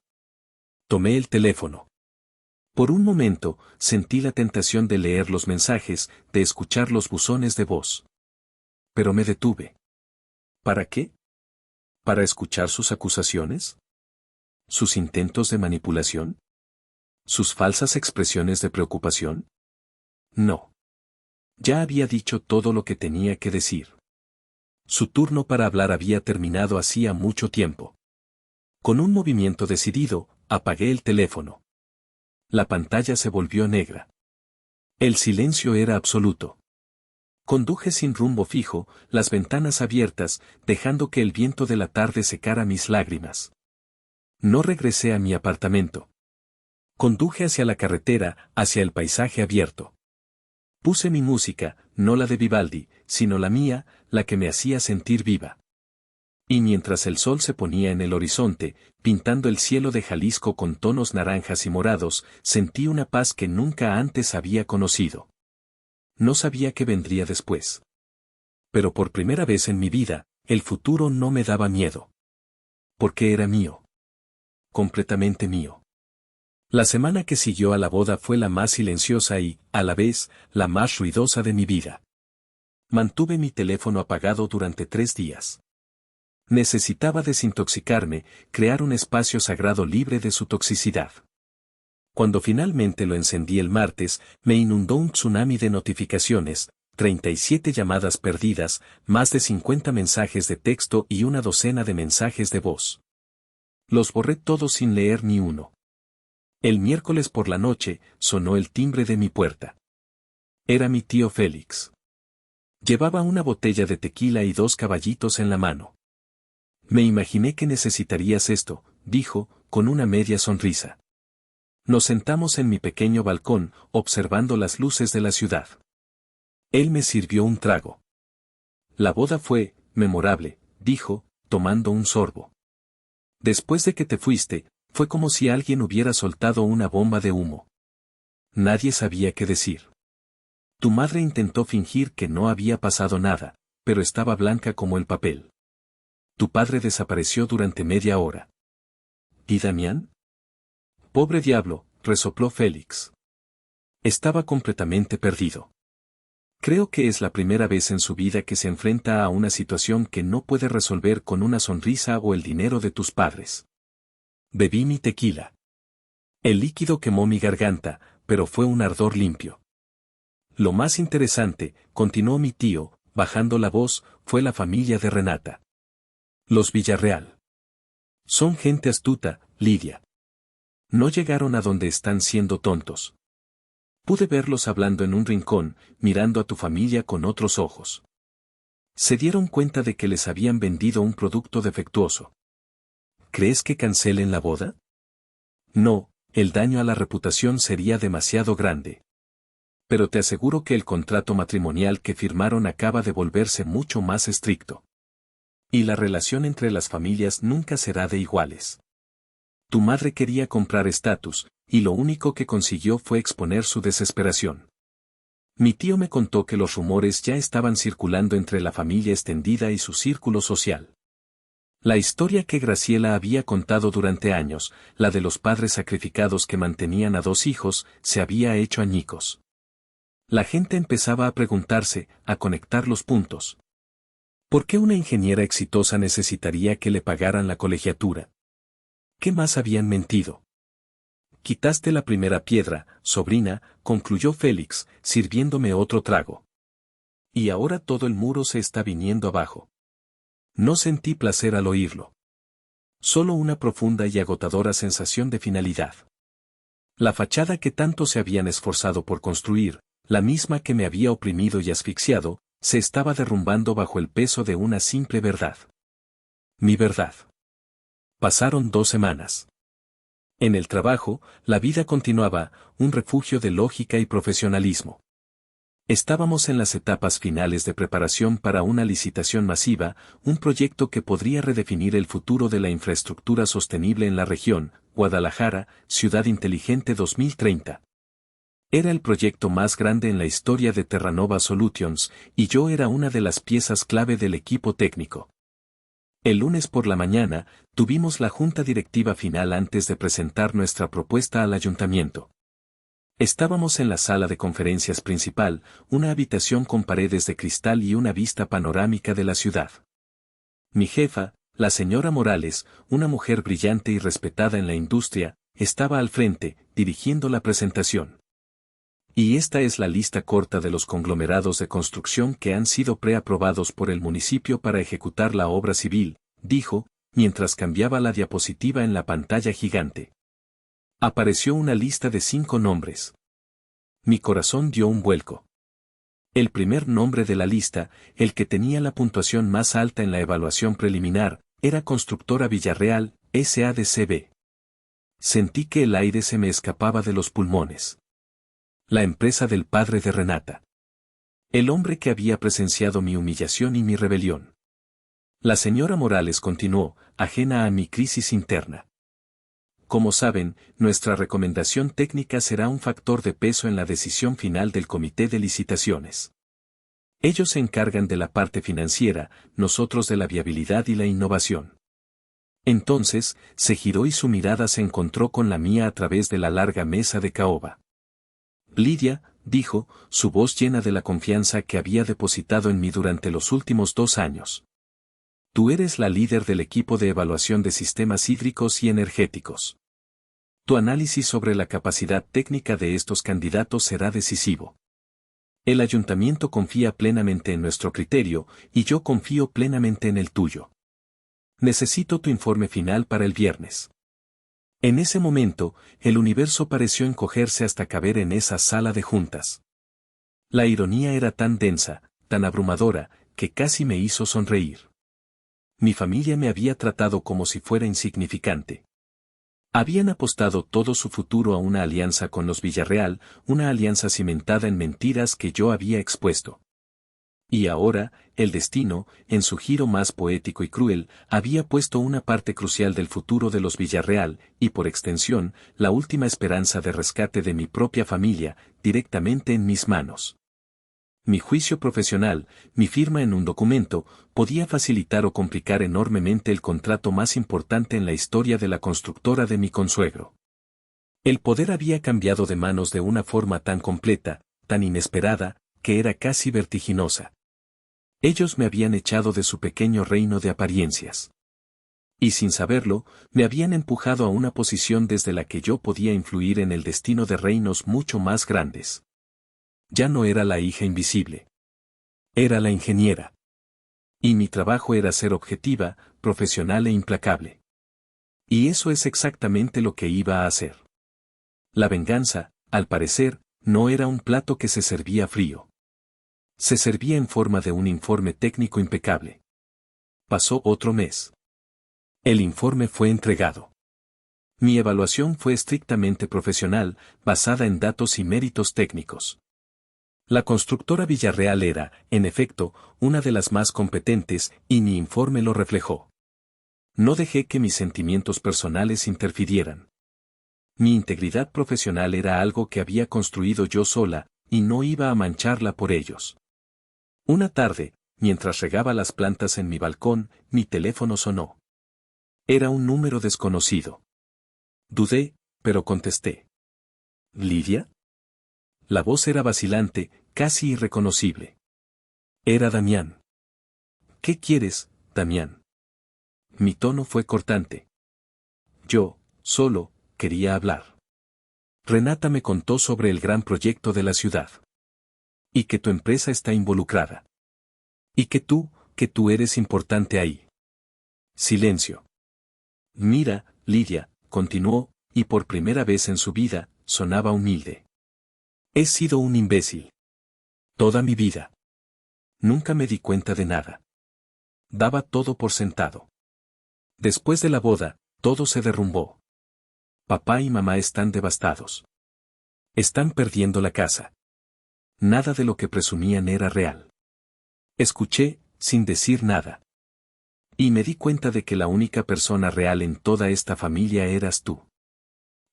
Tomé el teléfono. Por un momento, sentí la tentación de leer los mensajes, de escuchar los buzones de voz. Pero me detuve. ¿Para qué? ¿Para escuchar sus acusaciones? ¿Sus intentos de manipulación? ¿Sus falsas expresiones de preocupación? No. Ya había dicho todo lo que tenía que decir. Su turno para hablar había terminado hacía mucho tiempo. Con un movimiento decidido, apagué el teléfono. La pantalla se volvió negra. El silencio era absoluto. Conduje sin rumbo fijo, las ventanas abiertas, dejando que el viento de la tarde secara mis lágrimas. No regresé a mi apartamento. Conduje hacia la carretera, hacia el paisaje abierto. Puse mi música, no la de Vivaldi, sino la mía, la que me hacía sentir viva. Y mientras el sol se ponía en el horizonte, pintando el cielo de Jalisco con tonos naranjas y morados, sentí una paz que nunca antes había conocido. No sabía qué vendría después. Pero por primera vez en mi vida, el futuro no me daba miedo. Porque era mío. Completamente mío. La semana que siguió a la boda fue la más silenciosa y, a la vez, la más ruidosa de mi vida. Mantuve mi teléfono apagado durante 3 días. Necesitaba desintoxicarme, crear un espacio sagrado libre de su toxicidad. Cuando finalmente lo encendí el martes, me inundó un tsunami de notificaciones, 37 llamadas perdidas, más de 50 mensajes de texto y una docena de mensajes de voz. Los borré todos sin leer ni uno. El miércoles por la noche, sonó el timbre de mi puerta. Era mi tío Félix. Llevaba una botella de tequila y 2 caballitos en la mano. Me imaginé que necesitarías esto, dijo, con una media sonrisa. Nos sentamos en mi pequeño balcón, observando las luces de la ciudad. Él me sirvió un trago. La boda fue, memorable, dijo, tomando un sorbo. Después de que te fuiste, fue como si alguien hubiera soltado una bomba de humo. Nadie sabía qué decir. Tu madre intentó fingir que no había pasado nada, pero estaba blanca como el papel. Tu padre desapareció durante media hora. ¿Y Damián? Pobre diablo, resopló Félix. Estaba completamente perdido. Creo que es la primera vez en su vida que se enfrenta a una situación que no puede resolver con una sonrisa o el dinero de tus padres. Bebí mi tequila. El líquido quemó mi garganta, pero fue un ardor limpio. Lo más interesante, continuó mi tío, bajando la voz, fue la familia de Renata. Los Villarreal. Son gente astuta, Lidia. No llegaron a donde están siendo tontos. Pude verlos hablando en un rincón, mirando a tu familia con otros ojos. Se dieron cuenta de que les habían vendido un producto defectuoso. ¿Crees que cancelen la boda? No, el daño a la reputación sería demasiado grande. Pero te aseguro que el contrato matrimonial que firmaron acaba de volverse mucho más estricto. Y la relación entre las familias nunca será de iguales. Tu madre quería comprar estatus, y lo único que consiguió fue exponer su desesperación. Mi tío me contó que los rumores ya estaban circulando entre la familia extendida y su círculo social. La historia que Graciela había contado durante años, la de los padres sacrificados que mantenían a 2 hijos, se había hecho añicos. La gente empezaba a preguntarse, a conectar los puntos. ¿Por qué una ingeniera exitosa necesitaría que le pagaran la colegiatura? ¿Qué más habían mentido? Quitaste la primera piedra, sobrina, concluyó Félix, sirviéndome otro trago. Y ahora todo el muro se está viniendo abajo. No sentí placer al oírlo. Solo una profunda y agotadora sensación de finalidad. La fachada que tanto se habían esforzado por construir, la misma que me había oprimido y asfixiado, se estaba derrumbando bajo el peso de una simple verdad. Mi verdad. Pasaron 2 semanas. En el trabajo, la vida continuaba, un refugio de lógica y profesionalismo. Estábamos en las etapas finales de preparación para una licitación masiva, un proyecto que podría redefinir el futuro de la infraestructura sostenible en la región, Guadalajara, Ciudad Inteligente 2030. Era el proyecto más grande en la historia de Terranova Solutions, y yo era una de las piezas clave del equipo técnico. El lunes por la mañana, tuvimos la junta directiva final antes de presentar nuestra propuesta al ayuntamiento. Estábamos en la sala de conferencias principal, una habitación con paredes de cristal y una vista panorámica de la ciudad. Mi jefa, la señora Morales, una mujer brillante y respetada en la industria, estaba al frente, dirigiendo la presentación. Y esta es la lista corta de los conglomerados de construcción que han sido preaprobados por el municipio para ejecutar la obra civil, dijo, mientras cambiaba la diapositiva en la pantalla gigante. Apareció una lista de 5 nombres. Mi corazón dio un vuelco. El primer nombre de la lista, el que tenía la puntuación más alta en la evaluación preliminar, era Constructora Villarreal, SADCB. Sentí que el aire se me escapaba de los pulmones. La empresa del padre de Renata. El hombre que había presenciado mi humillación y mi rebelión. La señora Morales continuó, ajena a mi crisis interna. Como saben, nuestra recomendación técnica será un factor de peso en la decisión final del comité de licitaciones. Ellos se encargan de la parte financiera, nosotros de la viabilidad y la innovación. Entonces, se giró y su mirada se encontró con la mía a través de la larga mesa de caoba. Lidia, dijo, su voz llena de la confianza que había depositado en mí durante los últimos 2 años. Tú eres la líder del equipo de evaluación de sistemas hídricos y energéticos. Tu análisis sobre la capacidad técnica de estos candidatos será decisivo. El ayuntamiento confía plenamente en nuestro criterio, y yo confío plenamente en el tuyo. Necesito tu informe final para el viernes. En ese momento, el universo pareció encogerse hasta caber en esa sala de juntas. La ironía era tan densa, tan abrumadora, que casi me hizo sonreír. Mi familia me había tratado como si fuera insignificante. Habían apostado todo su futuro a una alianza con los Villarreal, una alianza cimentada en mentiras que yo había expuesto. Y ahora, el destino, en su giro más poético y cruel, había puesto una parte crucial del futuro de los Villarreal, y por extensión, la última esperanza de rescate de mi propia familia, directamente en mis manos. Mi juicio profesional, mi firma en un documento, podía facilitar o complicar enormemente el contrato más importante en la historia de la constructora de mi consuegro. El poder había cambiado de manos de una forma tan completa, tan inesperada, que era casi vertiginosa. Ellos me habían echado de su pequeño reino de apariencias. Y sin saberlo, me habían empujado a una posición desde la que yo podía influir en el destino de reinos mucho más grandes. Ya no era la hija invisible. Era la ingeniera. Y mi trabajo era ser objetiva, profesional e implacable. Y eso es exactamente lo que iba a hacer. La venganza, al parecer, no era un plato que se servía frío. Se servía en forma de un informe técnico impecable. Pasó otro mes. El informe fue entregado. Mi evaluación fue estrictamente profesional, basada en datos y méritos técnicos. La constructora Villarreal era, en efecto, una de las más competentes, y mi informe lo reflejó. No dejé que mis sentimientos personales interfirieran. Mi integridad profesional era algo que había construido yo sola, y no iba a mancharla por ellos. Una tarde, mientras regaba las plantas en mi balcón, mi teléfono sonó. Era un número desconocido. Dudé, pero contesté. ¿Lidia? La voz era vacilante, casi irreconocible. Era Damián. ¿Qué quieres, Damián? Mi tono fue cortante. Yo, solo, quería hablar. Renata me contó sobre el gran proyecto de la ciudad. Y que tu empresa está involucrada. Y que tú eres importante ahí. Silencio. Mira, Lidia, continuó, y por primera vez en su vida, sonaba humilde. He sido un imbécil. Toda mi vida. Nunca me di cuenta de nada. Daba todo por sentado. Después de la boda, todo se derrumbó. Papá y mamá están devastados. Están perdiendo la casa. Nada de lo que presumían era real. Escuché, sin decir nada. Y me di cuenta de que la única persona real en toda esta familia eras tú.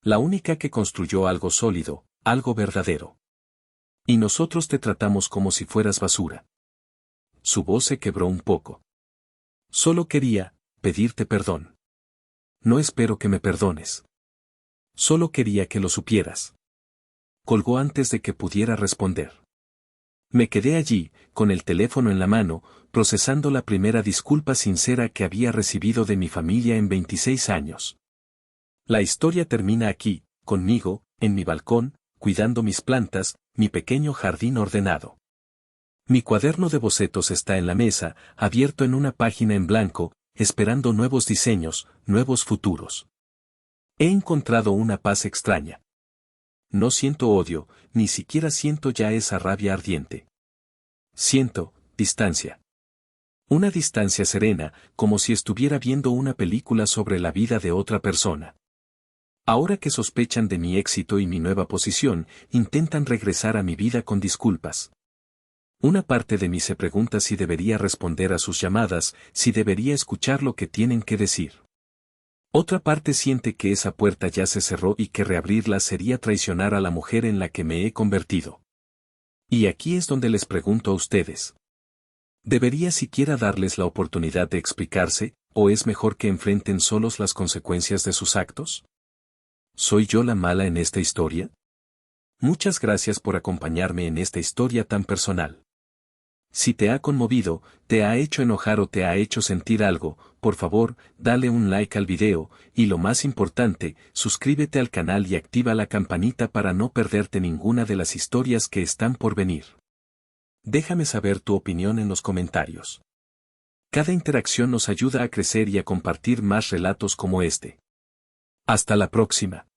La única que construyó algo sólido, algo verdadero. Y nosotros te tratamos como si fueras basura. Su voz se quebró un poco. Solo quería pedirte perdón. No espero que me perdones. Solo quería que lo supieras. Colgó antes de que pudiera responder. Me quedé allí, con el teléfono en la mano, procesando la primera disculpa sincera que había recibido de mi familia en 26 años. La historia termina aquí, conmigo, en mi balcón, cuidando mis plantas, mi pequeño jardín ordenado. Mi cuaderno de bocetos está en la mesa, abierto en una página en blanco, esperando nuevos diseños, nuevos futuros. He encontrado una paz extraña. No siento odio, ni siquiera siento ya esa rabia ardiente. Siento distancia. Una distancia serena, como si estuviera viendo una película sobre la vida de otra persona. Ahora que sospechan de mi éxito y mi nueva posición, intentan regresar a mi vida con disculpas. Una parte de mí se pregunta si debería responder a sus llamadas, si debería escuchar lo que tienen que decir. Otra parte siente que esa puerta ya se cerró y que reabrirla sería traicionar a la mujer en la que me he convertido. Y aquí es donde les pregunto a ustedes. ¿Debería siquiera darles la oportunidad de explicarse, o es mejor que enfrenten solos las consecuencias de sus actos? ¿Soy yo la mala en esta historia? Muchas gracias por acompañarme en esta historia tan personal. Si te ha conmovido, te ha hecho enojar o te ha hecho sentir algo, por favor, dale un like al video, y lo más importante, suscríbete al canal y activa la campanita para no perderte ninguna de las historias que están por venir. Déjame saber tu opinión en los comentarios. Cada interacción nos ayuda a crecer y a compartir más relatos como este. Hasta la próxima.